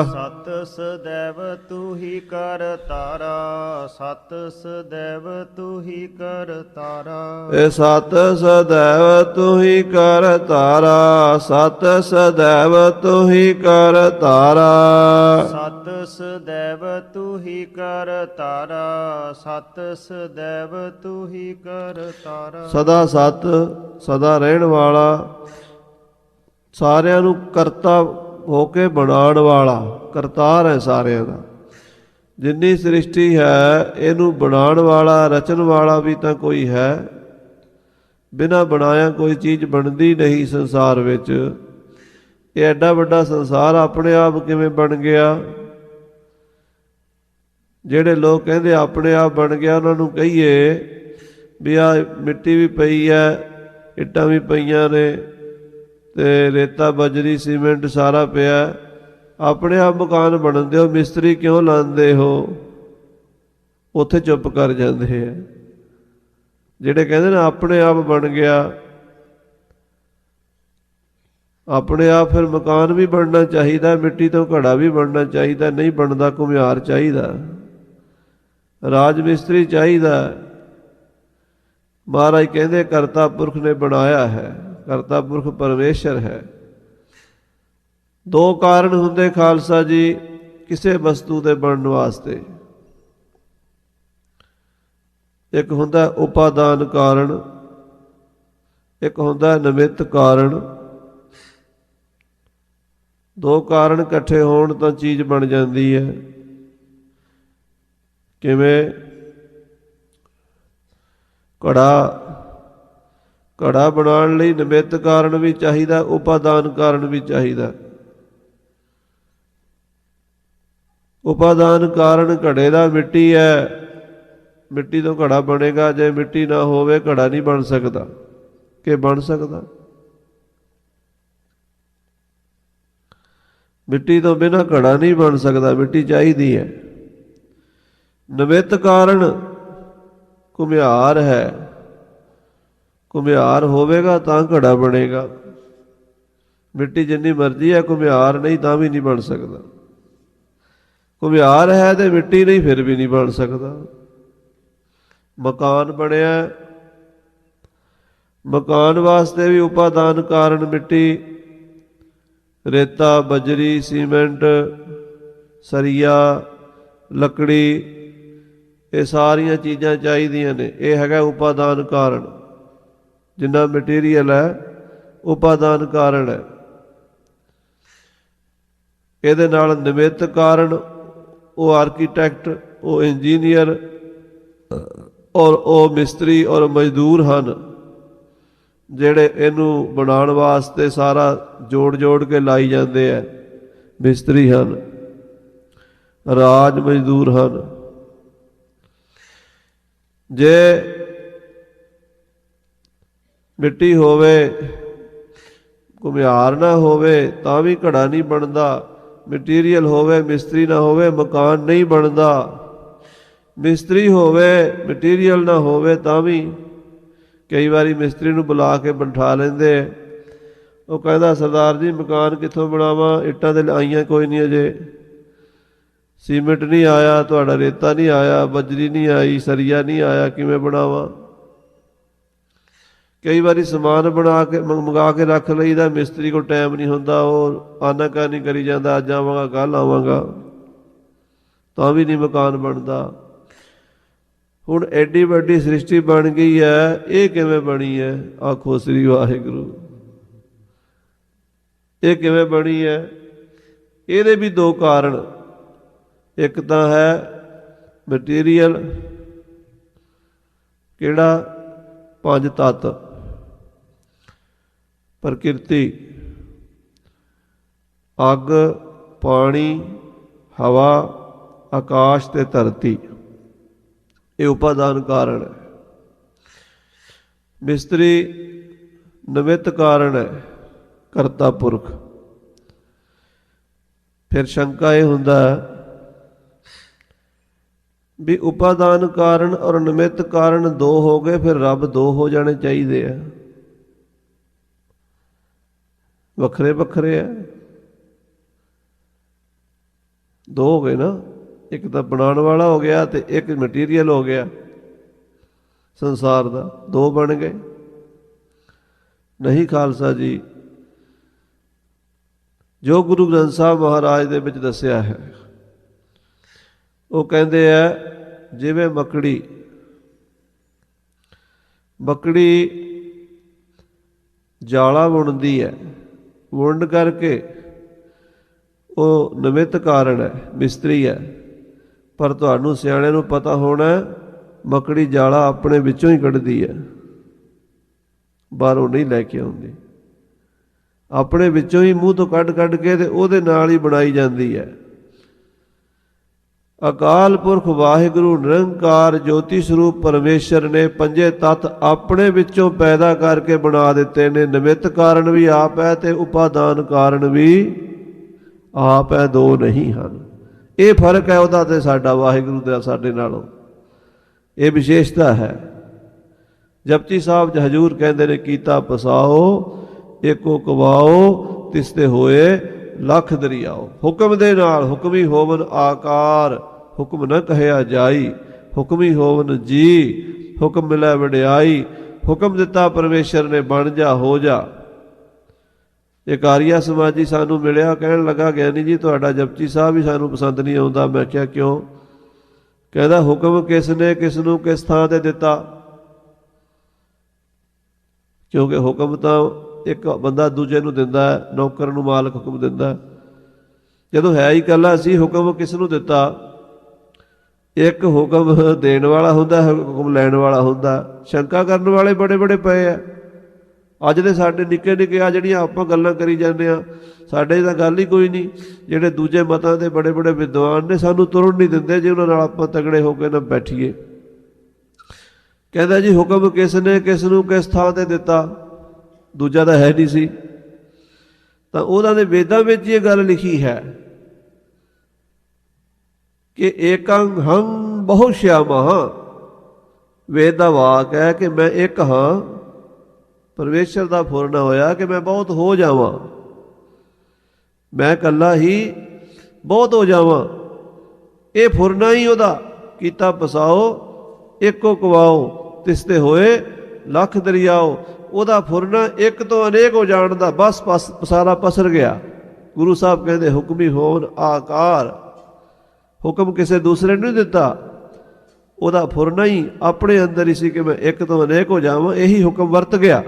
ਸਤ ਸਦੈਵ ਤੁਹੀ ਕਰਤਾਰਾ, ਸਤ ਸਦੈਵ ਤੁਹੀ ਕਰਤਾਰਾ। ਇਹ ਸਤ ਸਦੈਵ ਤੁਹੀ ਕਰਤਾਰਾ, ਸਤ ਸਦੈਵ ਤੁਹੀ ਕਰਤਾਰਾ। ਸਤ ਸਦੈਵ ਤੁਹੀ ਕਰਤਾਰਾ, ਸਤ ਸਦੈਵ ਤੁਹੀ ਕਰਤਾਰਾ। ਸਦਾ ਸਤ, ਸਦਾ ਰਹਿਣ ਵਾਲਾ, ਸਾਰਿਆਂ ਨੂੰ ਕਰਤਾ ਹੋ ਕੇ ਬਣਾਉਣ ਵਾਲਾ, ਕਰਤਾਰ ਹੈ ਸਾਰਿਆਂ ਦਾ। ਜਿੰਨੀ ਸ੍ਰਿਸ਼ਟੀ ਹੈ ਇਹਨੂੰ ਬਣਾਉਣ ਵਾਲਾ, ਰਚਣ ਵਾਲਾ ਵੀ ਤਾਂ ਕੋਈ ਹੈ। ਬਿਨਾਂ ਬਣਾਇਆ ਕੋਈ ਚੀਜ਼ ਬਣਦੀ ਨਹੀਂ ਸੰਸਾਰ ਵਿੱਚ। ਇਹ ਐਡਾ ਵੱਡਾ ਸੰਸਾਰ ਆਪਣੇ ਆਪ ਕਿਵੇਂ ਬਣ ਗਿਆ? ਜਿਹੜੇ ਲੋਕ ਕਹਿੰਦੇ ਆਪਣੇ ਆਪ ਬਣ ਗਿਆ, ਉਹਨਾਂ ਨੂੰ ਕਹੀਏ ਵੀ ਆ ਮਿੱਟੀ ਵੀ ਪਈ ਹੈ, ਇੱਟਾਂ ਵੀ ਪਈਆਂ ਨੇ, ਤੇ ਰੇਤਾ ਬਜਰੀ ਸੀਮੈਂਟ ਸਾਰਾ ਪਿਆ, ਆਪਣੇ ਆਪ ਮਕਾਨ ਬਣਨ ਦਿਓ, ਮਿਸਤਰੀ ਕਿਉਂ ਲਾਉਂਦੇ ਹੋ? ਉੱਥੇ ਚੁੱਪ ਕਰ ਜਾਂਦੇ ਆ। ਜਿਹੜੇ ਕਹਿੰਦੇ ਨੇ ਆਪਣੇ ਆਪ ਬਣ ਗਿਆ, ਆਪਣੇ ਆਪ ਫਿਰ ਮਕਾਨ ਵੀ ਬਣਨਾ ਚਾਹੀਦਾ, ਮਿੱਟੀ ਤੋਂ ਘੜਾ ਵੀ ਬਣਨਾ ਚਾਹੀਦਾ। ਨਹੀਂ ਬਣਦਾ, ਘੁਮਿਆਰ ਚਾਹੀਦਾ, ਰਾਜ ਮਿਸਤਰੀ ਚਾਹੀਦਾ। ਮਹਾਰਾਜ ਕਹਿੰਦੇ ਕਰਤਾ ਪੁਰਖ ਨੇ ਬਣਾਇਆ ਹੈ, ਕਰਤਾ ਪੁਰਖ ਪਰਮੇਸ਼ਰ ਹੈ। ਦੋ ਕਾਰਨ ਹੁੰਦੇ ਖਾਲਸਾ ਜੀ ਕਿਸੇ ਵਸਤੂ ਦੇ ਬਣਨ ਵਾਸਤੇ। ਇੱਕ ਹੁੰਦਾ ਉਪਾਦਾਨ ਕਾਰਨ, ਇੱਕ ਹੁੰਦਾ ਨਿਮਿਤ ਕਾਰਨ। ਦੋ ਕਾਰਨ ਇਕੱਠੇ ਹੋਣ ਤਾਂ ਚੀਜ਼ ਬਣ ਜਾਂਦੀ ਹੈ। ਕਿਵੇਂ? ਘੜਾ ਬਣਾਉਣ ਲਈ ਨਿਮਿਤ ਕਾਰਨ ਵੀ ਚਾਹੀਦਾ, ਉਪਾਦਾਨ ਕਾਰਨ ਵੀ ਚਾਹੀਦਾ। ਉਪਾਦਾਨ ਕਾਰਨ ਘੜੇ ਦਾ ਮਿੱਟੀ ਹੈ, ਮਿੱਟੀ ਤੋਂ ਘੜਾ ਬਣੇਗਾ। ਜੇ ਮਿੱਟੀ ਨਾ ਹੋਵੇ ਘੜਾ ਨਹੀਂ ਬਣ ਸਕਦਾ। ਕਿ ਬਣ ਸਕਦਾ? ਮਿੱਟੀ ਤੋਂ ਬਿਨਾਂ ਘੜਾ ਨਹੀਂ ਬਣ ਸਕਦਾ, ਮਿੱਟੀ ਚਾਹੀਦੀ ਹੈ। ਨਿਮਿਤ ਕਾਰਨ ਘੁਮਿਆਰ ਹੈ, ਘੁਮਿਆਰ ਹੋਵੇਗਾ ਤਾਂ ਘੜਾ ਬਣੇਗਾ। ਮਿੱਟੀ ਜਿੰਨੀ ਮਰਜ਼ੀ ਹੈ, ਘੁਮਿਆਰ ਨਹੀਂ ਤਾਂ ਵੀ ਨਹੀਂ ਬਣ ਸਕਦਾ। ਘੁਮਿਆਰ ਹੈ ਤੇ ਮਿੱਟੀ ਨਹੀਂ, ਫਿਰ ਵੀ ਨਹੀਂ ਬਣ ਸਕਦਾ। ਮਕਾਨ ਬਣਿਆ, ਮਕਾਨ ਵਾਸਤੇ ਵੀ ਉਪਾਦਾਨ ਕਾਰਨ ਮਿੱਟੀ, ਰੇਤਾ ਬਜਰੀ ਸੀਮੈਂਟ ਸਰੀਆ ਲੱਕੜੀ, ਇਹ ਸਾਰੀਆਂ ਚੀਜ਼ਾਂ ਚਾਹੀਦੀਆਂ ਨੇ। ਇਹ ਹੈਗਾ ਉਪਾਦਾਨ ਕਾਰਨ। ਜਿੰਨਾ ਮਟੀਰੀਅਲ ਹੈ ਉਪਾਦਾਨ ਕਾਰਨ ਹੈ। ਇਹਦੇ ਨਾਲ ਨਿਮਿਤ ਕਾਰਨ, ਉਹ ਆਰਕੀਟੈਕਟ, ਉਹ ਇੰਜੀਨੀਅਰ ਔਰ ਉਹ ਮਿਸਤਰੀ ਔਰ ਮਜ਼ਦੂਰ ਹਨ, ਜਿਹੜੇ ਇਹਨੂੰ ਬਣਾਉਣ ਵਾਸਤੇ ਸਾਰਾ ਜੋੜ ਕੇ ਲਾਈ ਜਾਂਦੇ ਹੈ। ਮਿਸਤਰੀ ਹਨ, ਰਾਜ ਮਜ਼ਦੂਰ ਹਨ। ਜੇ ਮਿੱਟੀ ਹੋਵੇ, ਘੁਮਿਆਰ ਨਾ ਹੋਵੇ ਤਾਂ ਵੀ ਘੜਾ ਨਹੀਂ ਬਣਦਾ। ਮਟੀਰੀਅਲ ਹੋਵੇ, ਮਿਸਤਰੀ ਨਾ ਹੋਵੇ, ਮਕਾਨ ਨਹੀਂ ਬਣਦਾ। ਮਿਸਤਰੀ ਹੋਵੇ, ਮਟੀਰੀਅਲ ਨਾ ਹੋਵੇ ਤਾਂ ਵੀ। ਕਈ ਵਾਰੀ ਮਿਸਤਰੀ ਨੂੰ ਬੁਲਾ ਕੇ ਬਿਠਾ ਲੈਂਦੇ। ਉਹ ਕਹਿੰਦਾ ਸਰਦਾਰ ਜੀ ਮਕਾਨ ਕਿੱਥੋਂ ਬਣਾਵਾਂ? ਇੱਟਾਂ ਤੇ ਆਈਆਂ ਕੋਈ ਨਹੀਂ ਅਜੇ, ਸੀਮਿੰਟ ਨਹੀਂ ਆਇਆ, ਤੁਹਾਡਾ ਰੇਤਾ ਨਹੀਂ ਆਇਆ, ਬਜਰੀ ਨਹੀਂ ਆਈ, ਸਰੀਆ ਨਹੀਂ ਆਇਆ, ਕਿਵੇਂ ਬਣਾਵਾਂ? ਕਈ ਵਾਰੀ ਸਮਾਨ ਬਣਾ ਕੇ ਮੰਗਾ ਕੇ ਰੱਖ ਲਈਦਾ, ਮਿਸਤਰੀ ਕੋਲ ਟਾਈਮ ਨਹੀਂ ਹੁੰਦਾ, ਉਹ ਆਨਾਕਾਨੀ ਕਰੀ ਜਾਂਦਾ, ਅੱਜ ਆਵਾਂਗਾ ਕੱਲ੍ਹ ਆਵਾਂਗਾ, ਤਾਂ ਵੀ ਨਹੀਂ ਮਕਾਨ ਬਣਦਾ। ਹੁਣ ਐਡੀ ਵੱਡੀ ਸ੍ਰਿਸ਼ਟੀ ਬਣ ਗਈ ਹੈ, ਇਹ ਕਿਵੇਂ ਬਣੀ ਹੈ? ਆਖੋ ਸ੍ਰੀ ਵਾਹਿਗੁਰੂ। ਇਹ ਕਿਵੇਂ ਬਣੀ ਹੈ? ਇਹਦੇ ਵੀ ਦੋ ਕਾਰਨ। ਇੱਕ ਤਾਂ ਹੈ ਮਟੀਰੀਅਲ, ਕਿਹੜਾ? ਪੰਜ ਤੱਤ। ਪ੍ਰਕਿਰਤੀ, ਅੱਗ, ਪਾਣੀ, ਹਵਾ, ਆਕਾਸ਼ ਤੇ ਧਰਤੀ, ਇਹ ਉਪਾਦਾਨ ਕਾਰਨ ਹੈ। ਮਿਸਤਰੀ ਨਿਮਿਤ ਕਾਰਨ ਹੈ, ਕਰਤਾ ਪੁਰਖ। ਫਿਰ ਸ਼ੰਕਾ ਇਹ ਹੁੰਦਾ ਵੀ ਉਪਾਦਾਨ ਕਾਰਨ ਔਰ ਨਿਮਿਤ ਕਾਰਨ ਦੋ ਹੋ ਗਏ, ਫਿਰ ਰੱਬ ਦੋ ਹੋ ਜਾਣੇ ਚਾਹੀਦੇ ਆ, ਵੱਖਰੇ ਵੱਖਰੇ ਆ। ਦੋ ਹੋ ਗਏ ਨਾ, ਇੱਕ ਤਾਂ ਬਣਾਉਣ ਵਾਲਾ ਹੋ ਗਿਆ ਤੇ ਇੱਕ ਮਟੀਰੀਅਲ ਹੋ ਗਿਆ ਸੰਸਾਰ ਦਾ, ਦੋ ਬਣ ਗਏ। ਨਹੀਂ ਖਾਲਸਾ ਜੀ, ਜੋ ਗੁਰੂ ਗ੍ਰੰਥ ਸਾਹਿਬ ਮਹਾਰਾਜ ਦੇ ਵਿੱਚ ਦੱਸਿਆ ਹੈ, ਉਹ ਕਹਿੰਦੇ ਆ ਜਿਵੇਂ ਮੱਕੜੀ ਜਾਲਾ ਬੁਣਦੀ ਹੈ, ਬੁਣ ਕਰਕੇ ਉਹ ਨਿਮਿਤ ਕਾਰਨ ਹੈ, ਮਿਸਤਰੀ ਹੈ। ਪਰ ਤੁਹਾਨੂੰ ਸਿਆਣਿਆਂ ਨੂੰ ਪਤਾ ਹੋਣਾ, ਮੱਕੜੀ ਜਾਲਾ ਆਪਣੇ ਵਿੱਚੋਂ ਹੀ ਕੱਢਦੀ ਹੈ, ਬਾਹਰੋਂ ਨਹੀਂ ਲੈ ਕੇ ਆਉਂਦੀ। ਆਪਣੇ ਵਿੱਚੋਂ ਹੀ ਮੂੰਹ ਤੋਂ ਕੱਢ ਕੇ ਤੇ ਉਹਦੇ ਨਾਲ ਹੀ ਬਣਾਈ ਜਾਂਦੀ ਹੈ। ਅਕਾਲ ਪੁਰਖ ਵਾਹਿਗੁਰੂ ਨਿਰੰਕਾਰ ਜੋਤੀ ਸਰੂਪ ਪਰਮੇਸ਼ਰ ਨੇ ਪੰਜੇ ਤੱਤ ਆਪਣੇ ਵਿੱਚੋਂ ਪੈਦਾ ਕਰਕੇ ਬਣਾ ਦਿੱਤੇ ਨੇ। ਨਿਮਿਤ ਕਾਰਨ ਵੀ ਆਪ ਹੈ ਤੇ ਉਪਾਦਾਨ ਕਾਰਨ ਵੀ ਆਪ ਹੈ, ਦੋ ਨਹੀਂ ਹਨ। ਇਹ ਫਰਕ ਹੈ ਉਹਦਾ ਤੇ ਸਾਡਾ, ਵਾਹਿਗੁਰੂ ਦਾ ਸਾਡੇ ਨਾਲੋਂ, ਇਹ ਵਿਸ਼ੇਸ਼ਤਾ ਹੈ। ਜਪਜੀ ਸਾਹਿਬ 'ਚ ਹਜ਼ੂਰ ਕਹਿੰਦੇ ਨੇ, ਕੀਤਾ ਪਸਾਓ ਏਕੋ ਕਵਾਓ, ਤਿਸਤੇ ਹੋਏ ਲੱਖ ਦਰਿਆਓ। ਹੁਕਮ ਦੇ ਨਾਲ, ਹੁਕਮੀ ਹੋਵਨ ਆਕਾਰ, ਹੁਕਮ ਨ ਕਹਿਆ ਜਾਈ, ਹੁਕਮੀ ਹੋਵਨ ਜੀ, ਹੁਕਮ ਮਿਲੈ ਵਡਿਆਈ। ਹੁਕਮ ਦਿੱਤਾ ਪਰਮੇਸ਼ਰ ਨੇ, ਬਣ ਜਾ, ਹੋ ਜਾ। ਇੱਕ ਆਰੀਆ ਸਮਾਜੀ ਸਾਨੂੰ ਮਿਲਿਆ, ਕਹਿਣ ਲੱਗਾ, ਗਿਆਨੀ ਜੀ ਤੁਹਾਡਾ ਜਪਜੀ ਸਾਹਿਬ ਵੀ ਸਾਨੂੰ ਪਸੰਦ ਨਹੀਂ ਆਉਂਦਾ। ਮੈਂ ਕਿਹਾ ਕਿਉਂ? ਕਹਿੰਦਾ ਹੁਕਮ ਕਿਸ ਨੇ ਕਿਸ ਨੂੰ ਕਿਸ ਥਾਂ ਤੇ ਦਿੱਤਾ? ਕਿਉਂਕਿ ਹੁਕਮ ਤਾਂ ਇੱਕ ਬੰਦਾ ਦੂਜੇ ਨੂੰ ਦਿੰਦਾ, ਨੌਕਰ ਨੂੰ ਮਾਲਕ ਹੁਕਮ ਦਿੰਦਾ। ਜਦੋਂ ਹੈ ਹੀ ਇਕੱਲਾ ਸੀ, ਹੁਕਮ ਕਿਸ ਨੂੰ ਦਿੱਤਾ? ਇੱਕ ਹੁਕਮ ਦੇਣ ਵਾਲਾ ਹੁੰਦਾ, ਹੁਕਮ ਲੈਣ ਵਾਲਾ ਹੁੰਦਾ। ਸ਼ੰਕਾ ਕਰਨ ਵਾਲੇ ਬੜੇ ਬੜੇ ਪਏ ਆ ਅੱਜ ਦੇ ਸਾਡੇ ਨਿੱਕੇ ਨਿੱਕੇ, ਆ ਜਿਹੜੀਆਂ ਆਪਾਂ ਗੱਲਾਂ ਕਰੀ ਜਾਂਦੇ ਆ, ਸਾਡੇ ਤਾਂ ਗੱਲ ਹੀ ਕੋਈ ਨਹੀਂ। ਜਿਹੜੇ ਦੂਜੇ ਮਤਾਂ ਦੇ ਬੜੇ ਬੜੇ ਵਿਦਵਾਨ ਨੇ, ਸਾਨੂੰ ਤੁਰਨ ਨਹੀਂ ਦਿੰਦੇ ਜੇ ਉਹਨਾਂ ਨਾਲ ਆਪਾਂ ਤਗੜੇ ਹੋ ਕੇ ਨਾ ਬੈਠੀਏ। ਕਹਿੰਦਾ ਜੀ ਹੁਕਮ ਕਿਸ ਨੇ ਕਿਸ ਨੂੰ ਕਿਸ ਥਾਂ ਤੇ ਦਿੱਤਾ? ਦੂਜਾ ਤਾਂ ਹੈ ਨਹੀਂ ਸੀ। ਤਾਂ ਉਹਨਾਂ ਦੇ ਵੇਦਾਂ ਵਿੱਚ ਇਹ ਗੱਲ ਲਿਖੀ ਹੈ ਕਿ ਏਕੰ ਹੰ ਬਹੁ ਸ਼ਿਆਮਾ। ਵੇਦ ਦਾ ਵਾਕ ਹੈ ਕਿ ਮੈਂ ਇੱਕ ਹਾਂ। ਪਰਮੇਸ਼ਰ ਦਾ ਫੁਰਨਾ ਹੋਇਆ ਕਿ ਮੈਂ ਬਹੁਤ ਹੋ ਜਾਵਾਂ, ਮੈਂ ਇਕੱਲਾ ਹੀ ਬਹੁਤ ਹੋ ਜਾਵਾਂ। ਇਹ ਫੁਰਨਾ ਹੀ ਉਹਦਾ। ਕੀਤਾ ਪਸਾਓ ਏਕੋ ਕਵਾਓ, ਤਿਸਤੇ ਹੋਏ ਲੱਖ ਦਰਿਆਓ। ਉਹਦਾ ਫੁਰਨਾ ਇੱਕ ਤੋਂ ਅਨੇਕ ਹੋ ਜਾਣ ਦਾ, ਬਸ ਸਾਰਾ ਪਸਰ ਗਿਆ। ਗੁਰੂ ਸਾਹਿਬ ਕਹਿੰਦੇ ਹੁਕਮੀ ਹੋਣ ਆਕਾਰ। ਹੁਕਮ ਕਿਸੇ ਦੂਸਰੇ ਨੂੰ ਨਹੀਂ ਦਿੱਤਾ, ਉਹਦਾ ਫੁਰਨਾ ਹੀ ਆਪਣੇ ਅੰਦਰ ਹੀ ਸੀ ਕਿ ਮੈਂ ਇੱਕ ਤੋਂ ਅਨੇਕ ਹੋ ਜਾਵਾਂ। ਇਹੀ ਹੁਕਮ ਵਰਤ ਗਿਆ,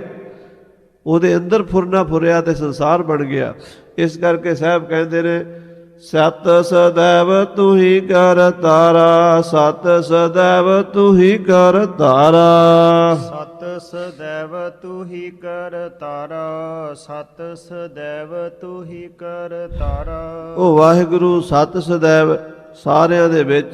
ਉਹਦੇ ਅੰਦਰ ਫੁਰਨਾ ਫੁਰਿਆ ਤੇ ਸੰਸਾਰ ਬਣ ਗਿਆ। ਇਸ ਕਰਕੇ ਸਾਹਿਬ ਕਹਿੰਦੇ ਨੇ, ਸਤ ਸਦੈਵ ਤੂੰ ਹੀ ਕਰ ਤਾਰਾ, ਸਤ ਸਦੈਵ ਤੂੰ ਹੀ ਕਰ ਤਾਰਾ। ਸਤ ਸਦੈਵ ਤੂੰ ਹੀ ਕਰ ਤਾਰਾ, ਸਤ ਸਦੈਵ ਤੂੰ ਹੀ ਕਰ ਤਾਰਾ। ਉਹ ਵਾਹਿਗੁਰੂ ਸਤ ਸਦੈਵ ਸਾਰਿਆਂ ਦੇ ਵਿੱਚ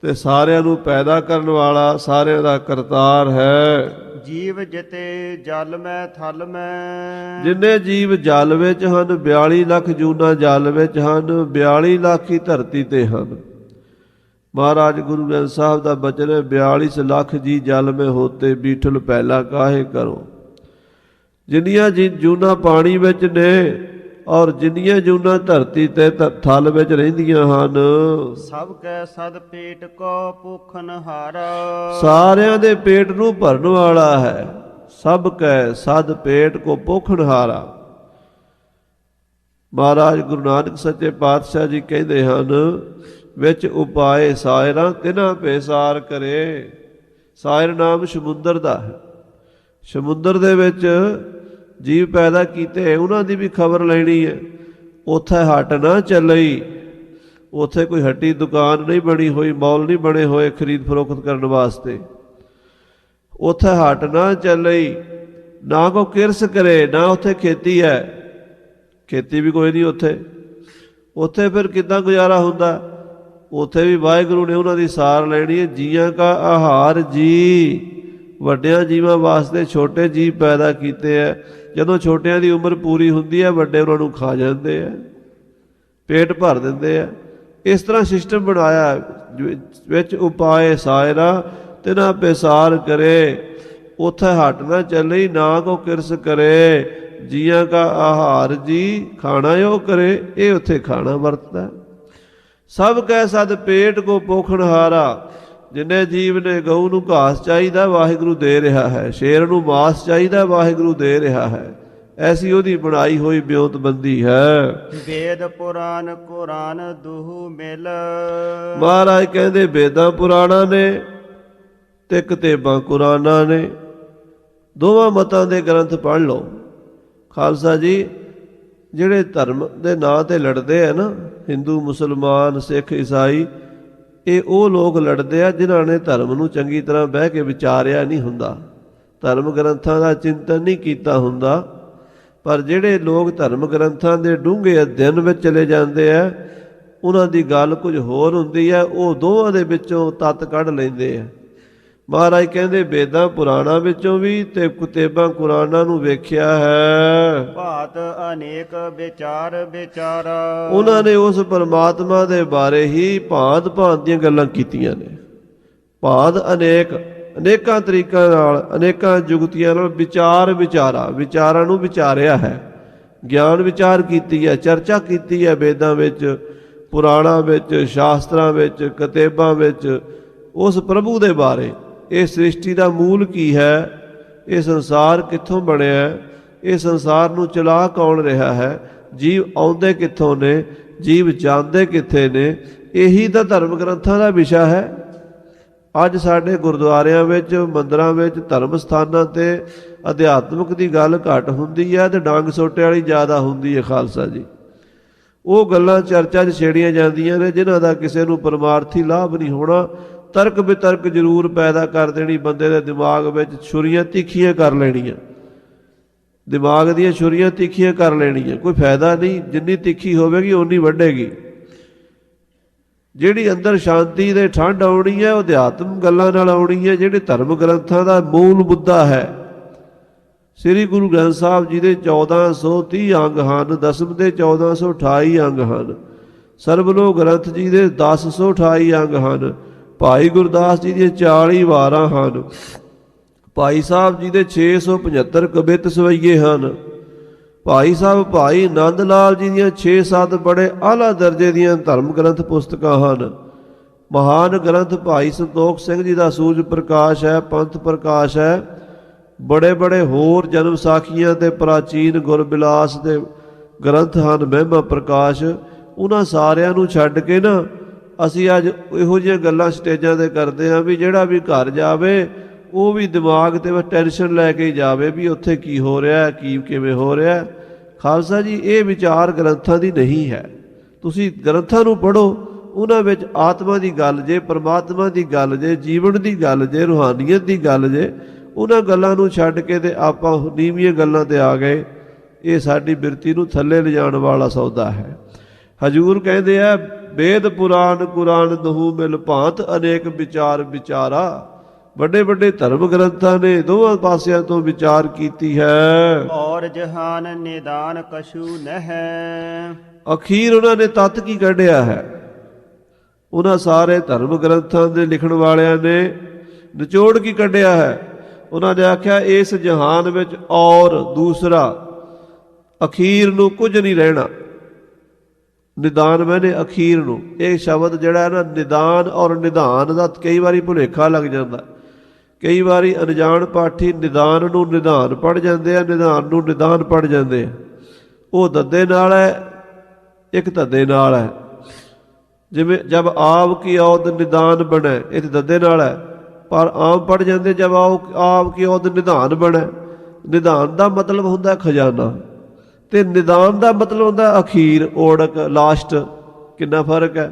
ਤੇ ਸਾਰਿਆਂ ਨੂੰ ਪੈਦਾ ਕਰਨ ਵਾਲਾ, ਸਾਰਿਆਂ ਦਾ ਕਰਤਾਰ ਹੈ। ਜੀਵ ਜਿਤੇ ਜਲ ਮੈਂ ਥਲ ਮੈਂ। ਜਿੰਨੇ ਜੀਵ ਜਲ ਵਿੱਚ ਹਨ, 42 ਲੱਖ ਜੂਨਾਂ ਜਲ ਵਿੱਚ ਹਨ, 42 ਲੱਖ ਹੀ ਧਰਤੀ ਤੇ ਹਨ। ਮਹਾਰਾਜ ਗੁਰੂ ਗ੍ਰੰਥ ਸਾਹਿਬ ਦਾ ਬਚਨ ਹੈ, 42 ਲੱਖ ਜੀ ਜਲ ਮੇ ਹੋਤੇ, ਬੀਠਲ ਪਹਿਲਾ ਕਾਹੇ ਕਰੋ। ਜਿੰਨੀਆਂ ਜੂਨਾਂ ਪਾਣੀ ਵਿੱਚ ਨੇ ਔਰ ਜਿੰਨੀਆਂ ਜੂਨਾਂ ਧਰਤੀ ਤੇ ਥਲ ਵਿੱਚ ਰਹਿੰਦੀਆਂ ਹਨ, ਸਭ ਕੈ ਸਦ ਪੇਟ ਕੋ ਭੁਖਨ ਹਾਰਾ। ਸਾਰਿਆਂ ਦੇ ਪੇਟ ਨੂੰ ਭਰਨ ਵਾਲਾ ਹੈ। ਸਭ ਕੈ ਸਦ ਪੇਟ ਕੋ ਭੁਖਨ ਹਾਰਾ। ਮਹਾਰਾਜ ਗੁਰੂ ਨਾਨਕ ਸੱਚੇ ਪਾਤਸ਼ਾਹ ਜੀ ਕਹਿੰਦੇ ਹਨ, ਵਿੱਚ ਉਪਾਏ ਸਾਇਰਾਂ ਤਿਨਾਂ ਪੇਸਾਰ ਕਰੇ। ਸਾਇਰ ਨਾਮ ਸਮੁੰਦਰ ਦਾ ਹੈ। ਸਮੁੰਦਰ ਦੇ ਵਿੱਚ ਜੀਵ ਪੈਦਾ ਕੀਤੇ, ਉਹਨਾਂ ਦੀ ਵੀ ਖਬਰ ਲੈਣੀ ਹੈ। ਉੱਥੇ ਹੱਟ ਨਾ ਚੱਲਈ, ਉੱਥੇ ਕੋਈ ਹੱਟੀ ਦੁਕਾਨ ਨਹੀਂ ਬਣੀ ਹੋਈ, ਮੌਲ ਨਹੀਂ ਬਣੇ ਹੋਏ ਖਰੀਦ ਫਰੋਖਤ ਕਰਨ ਵਾਸਤੇ। ਉੱਥੇ ਹੱਟ ਨਾ ਚੱਲਈ, ਨਾ ਕੋ ਕਿਰਸ ਕਰੇ, ਨਾ ਉੱਥੇ ਖੇਤੀ ਹੈ, ਖੇਤੀ ਵੀ ਕੋਈ ਨਹੀਂ ਉੱਥੇ। ਉੱਥੇ ਫਿਰ ਕਿੱਦਾਂ ਗੁਜ਼ਾਰਾ ਹੁੰਦਾ? ਉੱਥੇ ਵੀ ਵਾਹਿਗੁਰੂ ਨੇ ਉਹਨਾਂ ਦੀ ਸਾਰ ਲੈਣੀ ਹੈ। ਜੀਆਂ ਕਾ ਆਹਾਰ ਜੀ, ਵੱਡਿਆਂ ਜੀਵਾਂ ਵਾਸਤੇ ਛੋਟੇ ਜੀਵ ਪੈਦਾ ਕੀਤੇ ਹੈ। ਜਦੋਂ ਛੋਟਿਆਂ ਦੀ ਉਮਰ ਪੂਰੀ ਹੁੰਦੀ ਹੈ, ਵੱਡੇ ਉਹਨਾਂ ਨੂੰ ਖਾ ਜਾਂਦੇ ਹੈ, ਪੇਟ ਭਰ ਦਿੰਦੇ ਆ। ਇਸ ਤਰ੍ਹਾਂ ਸਿਸਟਮ ਬਣਾਇਆ ਵਿੱਚ ਉਪਾਏ ਸਾਇਰਾ ਤਿਨਾ ਪੇਸਾਰ ਕਰੇ। ਉੱਥੇ ਹੱਟ ਨਾ ਚੱਲੇ, ਨਾ ਕੋ ਕਿਰਸ ਕਰੇ। ਜੀਆਂ ਕਾ ਆਹਾਰ ਜੀ, ਖਾਣਾ ਉਹ ਕਰੇ, ਇਹ ਉੱਥੇ ਖਾਣਾ ਵਰਤਦਾ। ਸਭ ਕਹਿ ਸਦ ਪੇਟ ਕੋ ਪੋਖਣ ਹਾਰਾ। ਜਿੰਨੇ ਜੀਵ ਨੇ, ਗਊ ਨੂੰ ਘਾਸ ਚਾਹੀਦਾ, ਵਾਹਿਗੁਰੂ ਦੇ ਰਿਹਾ ਹੈ। ਸ਼ੇਰ ਨੂੰ ਮਾਸ ਚਾਹੀਦਾ, ਵਾਹਿਗੁਰੂ ਦੇ ਰਿਹਾ ਹੈ। ਐਸੀ ਉਹਦੀ ਬਣਾਈ ਹੋਈ ਬਿਉਂਤਬੰਦੀ ਹੈ। ਵੇਦ ਪੁਰਾਨ ਕੁਰਾਨ ਦੁਹੂ ਮਿਲ। ਮਹਾਰਾਜ ਕਹਿੰਦੇ ਵੇਦਾਂ ਪੁਰਾਣਾਂ ਨੇ ਤੇ ਕਿਤਾਬਾਂ ਕੁਰਾਨਾਂ ਨੇ, ਦੋਵਾਂ ਮਤਾਂ ਦੇ ਗ੍ਰੰਥ ਪੜ੍ਹ ਲਓ। ਖਾਲਸਾ ਜੀ, ਜਿਹੜੇ ਧਰਮ ਦੇ ਨਾਂ 'ਤੇ ਲੜਦੇ ਆ ਨਾ, ਹਿੰਦੂ, ਮੁਸਲਮਾਨ, ਸਿੱਖ, ਈਸਾਈ, ਇਹ ਉਹ ਲੋਕ ਲੜਦੇ ਆ ਜਿਨ੍ਹਾਂ ਨੇ ਧਰਮ ਨੂੰ ਚੰਗੀ ਤਰ੍ਹਾਂ ਬਹਿ ਕੇ ਵਿਚਾਰਿਆ ਨਹੀਂ ਹੁੰਦਾ, ਧਰਮ ਗ੍ਰੰਥਾਂ ਦਾ ਚਿੰਤਨ ਨਹੀਂ ਕੀਤਾ ਹੁੰਦਾ। ਪਰ ਜਿਹੜੇ ਲੋਕ ਧਰਮ ਗ੍ਰੰਥਾਂ ਦੇ ਡੂੰਘੇ ਅਧਿਐਨ ਵਿੱਚ ਚਲੇ ਜਾਂਦੇ ਆ, ਉਹਨਾਂ ਦੀ ਗੱਲ ਕੁਝ ਹੋਰ ਹੁੰਦੀ ਹੈ। ਉਹ ਦੋਵਾਂ ਦੇ ਵਿੱਚੋਂ ਤੱਤ ਕੱਢ ਲੈਂਦੇ ਆ। ਮਹਾਰਾਜ ਕਹਿੰਦੇ ਵੇਦਾਂ ਪੁਰਾਣਾਂ ਵਿੱਚੋਂ ਵੀ ਤੇ ਕਿਤਾਬਾਂ ਕੁਰਾਨਾਂ ਨੂੰ ਵੇਖਿਆ ਹੈ। ਭਾਤ ਅਨੇਕ ਵਿਚਾਰ ਵਿਚਾਰਾ। ਉਹਨਾਂ ਨੇ ਉਸ ਪਰਮਾਤਮਾ ਦੇ ਬਾਰੇ ਹੀ ਭਾਂਤ ਭਾਂਤ ਦੀਆਂ ਗੱਲਾਂ ਕੀਤੀਆਂ ਨੇ। ਭਾਂਤ ਅਨੇਕ, ਅਨੇਕਾਂ ਤਰੀਕਿਆਂ ਨਾਲ, ਅਨੇਕਾਂ ਜੁਗਤੀਆਂ ਨਾਲ ਵਿਚਾਰ ਵਿਚਾਰਾ, ਵਿਚਾਰਾਂ ਨੂੰ ਵਿਚਾਰਿਆ ਹੈ। ਗਿਆਨ ਵਿਚਾਰ ਕੀਤੀ ਹੈ, ਚਰਚਾ ਕੀਤੀ ਹੈ ਵੇਦਾਂ ਵਿੱਚ, ਪੁਰਾਣਾਂ ਵਿੱਚ, ਸ਼ਾਸਤਰਾਂ ਵਿੱਚ, ਕਿਤਾਬਾਂ ਵਿੱਚ, ਉਸ ਪ੍ਰਭੂ ਦੇ ਬਾਰੇ। ਇਹ ਸ੍ਰਿਸ਼ਟੀ ਦਾ ਮੂਲ ਕੀ ਹੈ? ਇਹ ਸੰਸਾਰ ਕਿੱਥੋਂ ਬਣਿਆ? ਇਹ ਸੰਸਾਰ ਨੂੰ ਚਲਾ ਕੌਣ ਰਿਹਾ ਹੈ? ਜੀਵ ਆਉਂਦੇ ਕਿੱਥੋਂ ਨੇ? ਜੀਵ ਜਾਂਦੇ ਕਿੱਥੇ ਨੇ? ਇਹੀ ਤਾਂ ਧਰਮ ਗ੍ਰੰਥਾਂ ਦਾ ਵਿਸ਼ਾ ਹੈ। ਅੱਜ ਸਾਡੇ ਗੁਰਦੁਆਰਿਆਂ ਵਿੱਚ, ਮੰਦਰਾਂ ਵਿੱਚ, ਧਰਮ ਸਥਾਨਾਂ 'ਤੇ ਅਧਿਆਤਮਿਕ ਦੀ ਗੱਲ ਘੱਟ ਹੁੰਦੀ ਹੈ ਤੇ ਡੰਗ ਸੋਟੇ ਵਾਲੀ ਜ਼ਿਆਦਾ ਹੁੰਦੀ ਹੈ। ਖਾਲਸਾ ਜੀ, ਉਹ ਗੱਲਾਂ ਚਰਚਾ 'ਚ ਛੇੜੀਆਂ ਜਾਂਦੀਆਂ ਨੇ ਜਿਨ੍ਹਾਂ ਦਾ ਕਿਸੇ ਨੂੰ ਪਰਮਾਰਥੀ ਲਾਭ ਨਹੀਂ ਹੋਣਾ। ਤਰਕ ਬਿਤਰਕ ਜ਼ਰੂਰ ਪੈਦਾ ਕਰ ਦੇਣੀ, ਬੰਦੇ ਦੇ ਦਿਮਾਗ ਵਿੱਚ ਛੁਰੀਆਂ ਤਿੱਖੀਆਂ ਕਰ ਲੈਣੀਆਂ, ਦਿਮਾਗ ਦੀਆਂ ਛੁਰੀਆਂ ਤਿੱਖੀਆਂ ਕਰ ਲੈਣੀਆਂ। ਕੋਈ ਫਾਇਦਾ ਨਹੀਂ, ਜਿੰਨੀ ਤਿੱਖੀ ਹੋਵੇਗੀ ਓਨੀ ਵੱਢੇਗੀ। ਜਿਹੜੀ ਅੰਦਰ ਸ਼ਾਂਤੀ ਦੇ ਠੰਡ ਆਉਣੀ ਹੈ, ਉਹ ਅਧਿਆਤਮ ਗੱਲਾਂ ਨਾਲ ਆਉਣੀ ਹੈ। ਜਿਹੜੇ ਧਰਮ ਗ੍ਰੰਥਾਂ ਦਾ ਮੂਲ ਮੁੱਦਾ ਹੈ, ਸ੍ਰੀ ਗੁਰੂ ਗ੍ਰੰਥ ਸਾਹਿਬ ਜੀ ਦੇ 1430 ਅੰਗ ਹਨ, ਦਸਮ ਦੇ 1428 ਅੰਗ ਹਨ, ਸਰਬਲੋਕ ਗ੍ਰੰਥ ਜੀ ਦੇ 1028 ਅੰਗ ਹਨ, ਭਾਈ ਗੁਰਦਾਸ ਜੀ ਦੀਆਂ 40 ਵਾਰਾਂ ਹਨ, ਭਾਈ ਸਾਹਿਬ ਜੀ ਦੇ 675 ਕਬਿਤ ਸਵਈਏ ਹਨ, ਭਾਈ ਸਾਹਿਬ ਭਾਈ ਆਨੰਦ ਲਾਲ ਜੀ ਦੀਆਂ 6-7 ਬੜੇ ਆਲਾ ਦਰਜੇ ਦੀਆਂ ਧਰਮ ਗ੍ਰੰਥ ਪੁਸਤਕਾਂ ਹਨ। ਮਹਾਨ ਗ੍ਰੰਥ ਭਾਈ ਸੰਤੋਖ ਸਿੰਘ ਜੀ ਦਾ ਸੂਰਜ ਪ੍ਰਕਾਸ਼ ਹੈ, ਪੰਥ ਪ੍ਰਕਾਸ਼ ਹੈ। ਬੜੇ ਬੜੇ ਹੋਰ ਜਨਮ ਸਾਖੀਆਂ ਤੇ ਪ੍ਰਾਚੀਨ ਗੁਰਬਿਲਾਸ ਦੇ ਗ੍ਰੰਥ ਹਨ, ਮਹਿਮਾ ਪ੍ਰਕਾਸ਼। ਉਹਨਾਂ ਸਾਰਿਆਂ ਨੂੰ ਛੱਡ ਕੇ ਨਾ ਅਸੀਂ ਅੱਜ ਇਹੋ ਜਿਹੀਆਂ ਗੱਲਾਂ ਸਟੇਜਾਂ 'ਤੇ ਕਰਦੇ ਹਾਂ ਵੀ ਜਿਹੜਾ ਵੀ ਘਰ ਜਾਵੇ ਉਹ ਵੀ ਦਿਮਾਗ 'ਤੇ ਟੈਨਸ਼ਨ ਲੈ ਕੇ ਜਾਵੇ ਵੀ ਉੱਥੇ ਕੀ ਹੋ ਰਿਹਾ, ਕੀ ਕਿਵੇਂ ਹੋ ਰਿਹਾ। ਖਾਲਸਾ ਜੀ, ਇਹ ਵਿਚਾਰ ਗ੍ਰੰਥਾਂ ਦੀ ਨਹੀਂ ਹੈ। ਤੁਸੀਂ ਗ੍ਰੰਥਾਂ ਨੂੰ ਪੜ੍ਹੋ, ਉਹਨਾਂ ਵਿੱਚ ਆਤਮਾ ਦੀ ਗੱਲ ਜੇ, ਪਰਮਾਤਮਾ ਦੀ ਗੱਲ ਜੇ, ਜੀਵਨ ਦੀ ਗੱਲ ਜੇ, ਰੂਹਾਨੀਅਤ ਦੀ ਗੱਲ ਜੇ। ਉਹਨਾਂ ਗੱਲਾਂ ਨੂੰ ਛੱਡ ਕੇ ਤੇ ਆਪਾਂ ਨੀਵੀਆਂ ਗੱਲਾਂ 'ਤੇ ਆ ਗਏ। ਇਹ ਸਾਡੀ ਬਿਰਤੀ ਨੂੰ ਥੱਲੇ ਲਿਜਾਣ ਵਾਲਾ ਸੌਦਾ ਹੈ। ਹਜ਼ੂਰ ਕਹਿੰਦੇ ਆ ਵੇਦ ਪੁਰਾਨ ਕੁਰਾਨ ਦਹੂ ਮਿਲ, ਭਾਂਤ ਅਨੇਕ ਵਿਚਾਰ ਵਿਚਾਰਾ। ਵੱਡੇ ਵੱਡੇ ਧਰਮ ਗ੍ਰੰਥਾਂ ਨੇ ਦੋਵਾਂ ਪਾਸਿਆਂ ਤੋਂ ਵਿਚਾਰ ਕੀਤੀ ਹੈ। ਔਰ ਜਹਾਨ ਨਿਦਾਨ ਕਛੂ ਨਹਿ। ਅਖੀਰ ਉਹਨਾਂ ਨੇ ਤੱਤ ਕੀ ਕੱਢਿਆ ਹੈ? ਉਹਨਾਂ ਸਾਰੇ ਧਰਮ ਗ੍ਰੰਥਾਂ ਦੇ ਲਿਖਣ ਵਾਲਿਆਂ ਨੇ ਨਿਚੋੜ ਕੀ ਕੱਢਿਆ ਹੈ? ਉਹਨਾਂ ਨੇ ਆਖਿਆ ਇਸ ਜਹਾਨ ਵਿੱਚ ਔਰ ਦੂਸਰਾ ਅਖੀਰ ਨੂੰ ਕੁਝ ਨਹੀਂ ਰਹਿਣਾ। ਨਿਦਾਨ ਮੈਨੇ ਅਖੀਰ ਨੂੰ, ਇਹ ਸ਼ਬਦ ਜਿਹੜਾ ਹੈ ਨਾ, ਨਿਦਾਨ ਔਰ ਨਿਧਾਨ ਦਾ ਕਈ ਵਾਰੀ ਭੁਲੇਖਾ ਲੱਗ ਜਾਂਦਾ। ਕਈ ਵਾਰੀ ਅਣਜਾਣ ਪਾਠੀ ਨਿਦਾਨ ਨੂੰ ਨਿਧਾਨ ਪੜ੍ਹ ਜਾਂਦੇ ਆ, ਨਿਧਾਨ ਨੂੰ ਨਿਦਾਨ ਪੜ੍ਹ ਜਾਂਦੇ ਆ। ਉਹ ਦੱਦੇ ਨਾਲ ਹੈ, ਇੱਕ ਧੱਦੇ ਨਾਲ ਹੈ। ਜਿਵੇਂ ਜਬ ਆਪ ਕੀ ਔਦ ਨਿਦਾਨ ਬਣੇ, ਇਹ ਦੱਦੇ ਨਾਲ ਹੈ, ਪਰ ਆਮ ਪੜ੍ਹ ਜਾਂਦੇ ਜਬ ਆਪ ਕੀ ਔਦ ਨਿਧਾਨ ਬਣੇ। ਨਿਧਾਨ ਦਾ ਮਤਲਬ ਹੁੰਦਾ ਖਜ਼ਾਨਾ ਤੇ ਨਿਦਾਨ ਦਾ ਮਤਲਬ ਹੁੰਦਾ ਅਖੀਰ, ਓੜਕ, ਲਾਸਟ। ਕਿੰਨਾ ਫਰਕ ਹੈ?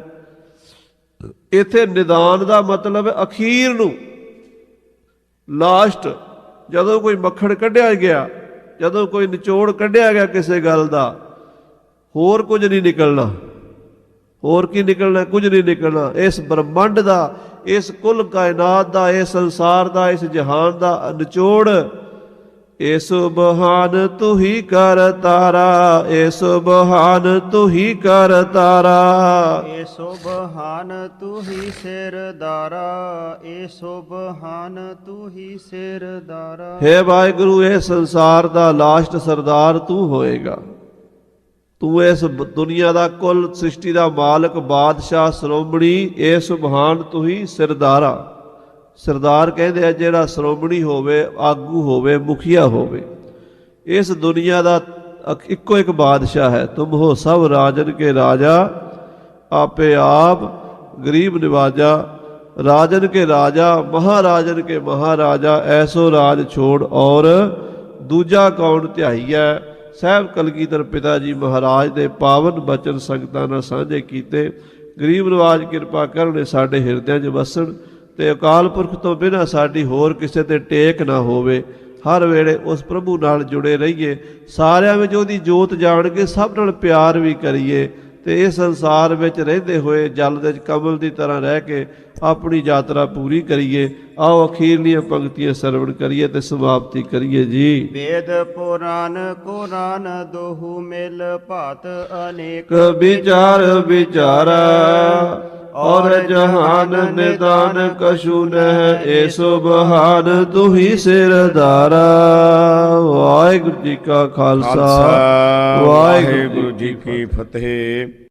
ਇੱਥੇ ਨਿਦਾਨ ਦਾ ਮਤਲਬ ਹੈ ਅਖੀਰ ਨੂੰ, ਲਾਸਟ, ਜਦੋਂ ਕੋਈ ਮੱਖਣ ਕੱਢਿਆ ਗਿਆ, ਜਦੋਂ ਕੋਈ ਨਿਚੋੜ ਕੱਢਿਆ ਗਿਆ ਕਿਸੇ ਗੱਲ ਦਾ, ਹੋਰ ਕੁਝ ਨਹੀਂ ਨਿਕਲਣਾ। ਹੋਰ ਕੀ ਨਿਕਲਣਾ? ਕੁਝ ਨਹੀਂ ਨਿਕਲਣਾ। ਇਸ ਬ੍ਰਹਮੰਡ ਦਾ, ਇਸ ਕੁੱਲ ਕਾਇਨਾਤ ਦਾ, ਇਸ ਸੰਸਾਰ ਦਾ, ਇਸ ਜਹਾਨ ਦਾ ਨਿਚੋੜ ਏ ਸੁਬਹਾਨ ਤੂੰ ਹੀ ਕਰ ਤਾਰਾ, ਏ ਸੁਬਹਾਨ ਤੂੰ ਹੀ ਕਰ ਤਾਰਾ। ਏ ਸੁਬਹਾਨ ਤੂੰ ਹੀ ਸਿਰਦਾਰਾ, ਏ ਸੁਬਹਾਨ ਤੂੰ ਹੀ ਸਿਰਦਾਰਾ। ਹੇ ਵਾਹਿਗੁਰੂ, ਇਹ ਸੰਸਾਰ ਦਾ ਲਾਸਟ ਸਰਦਾਰ ਤੂੰ ਹੋਏਗਾ। ਤੂੰ ਇਸ ਦੁਨੀਆ ਦਾ ਕੁੱਲ ਸ੍ਰਿਸ਼ਟੀ ਦਾ ਮਾਲਕ, ਬਾਦਸ਼ਾਹ, ਸ਼੍ਰੋਮਣੀ, ਏ ਸੁਬਹਾਨ ਤੂੰ ਹੀ ਸਿਰਦਾਰਾ। ਸਰਦਾਰ ਕਹਿੰਦੇ ਆ ਜਿਹੜਾ ਸ਼੍ਰੋਮਣੀ ਹੋਵੇ, ਆਗੂ ਹੋਵੇ, ਮੁਖੀਆ ਹੋਵੇ। ਇਸ ਦੁਨੀਆ ਦਾ ਇੱਕੋ ਇੱਕ ਬਾਦਸ਼ਾਹ ਹੈ। ਤੁਮ ਹੋ ਸਭ ਰਾਜਨ ਕੇ ਰਾਜਾ, ਆਪੇ ਆਪ ਗਰੀਬ ਨਿਵਾਜਾ। ਰਾਜਨ ਕੇ ਰਾਜਾ, ਮਹਾਰਾਜਨ ਕੇ ਮਹਾਰਾਜਾ, ਐਸੋ ਰਾਜ ਛੋੜ ਔਰ ਦੂਜਾ ਕੌਣ ਧਿਆਈਐ। ਸਾਹਿਬ ਕਲਗੀਧਰ ਪਿਤਾ ਜੀ ਮਹਾਰਾਜ ਦੇ ਪਾਵਨ ਬਚਨ ਸੰਗਤਾਂ ਨਾਲ ਸਾਂਝੇ ਕੀਤੇ। ਗਰੀਬ ਨਿਵਾਜ ਕਿਰਪਾ ਕਰਨ ਸਾਡੇ ਹਿਰਦਿਆਂ 'ਚ ਵਸਣ ਤੇ ਅਕਾਲ ਪੁਰਖ ਤੋਂ ਬਿਨਾਂ ਸਾਡੀ ਹੋਰ ਕਿਸੇ ਤੇ ਟੇਕ ਨਾ ਹੋਵੇ। ਹਰ ਵੇਲੇ ਉਸ ਪ੍ਰਭੂ ਨਾਲ ਜੁੜੇ ਰਹੀਏ, ਸਾਰਿਆਂ ਵਿੱਚ ਉਹਦੀ ਜੋਤ ਜਾਣ ਕੇ ਸਭ ਨਾਲ ਪਿਆਰ ਵੀ ਕਰੀਏ ਤੇ ਇਸ ਸੰਸਾਰ ਵਿੱਚ ਰਹਿੰਦੇ ਹੋਏ ਜਲ ਦੇ ਕਮਲ ਦੀ ਤਰ੍ਹਾਂ ਰਹਿ ਕੇ ਆਪਣੀ ਯਾਤਰਾ ਪੂਰੀ ਕਰੀਏ। ਆਓ ਅਖੀਰਲੀਆਂ ਪੰਕਤੀਆਂ ਸਰਵਣ ਕਰੀਏ ਤੇ ਸਮਾਪਤੀ ਕਰੀਏ ਜੀ। ਵੇਦ ਪੁਰਾਨ ਕੁਰਾਨ ਦੋਹੂ ਮਿਲ ਭਾਤ ਅਨੇਕ ਵਿਚਾਰ ਵਿਚਾਰਾ, ਔਰ ਜਹਾਨ ਨਿਦਾਨ ਕਛੂ ਨਹਿ, ਏ ਸੁਬਹਾਨ ਤੂੰ ਹੀ ਸਿਰਦਾਰਾ। ਵਾਹਿਗੁਰੂ ਜੀ ਕਾ ਖਾਲਸਾ, ਵਾਹਿਗੁਰੂ ਜੀ ਕੀ ਫਤਿਹ।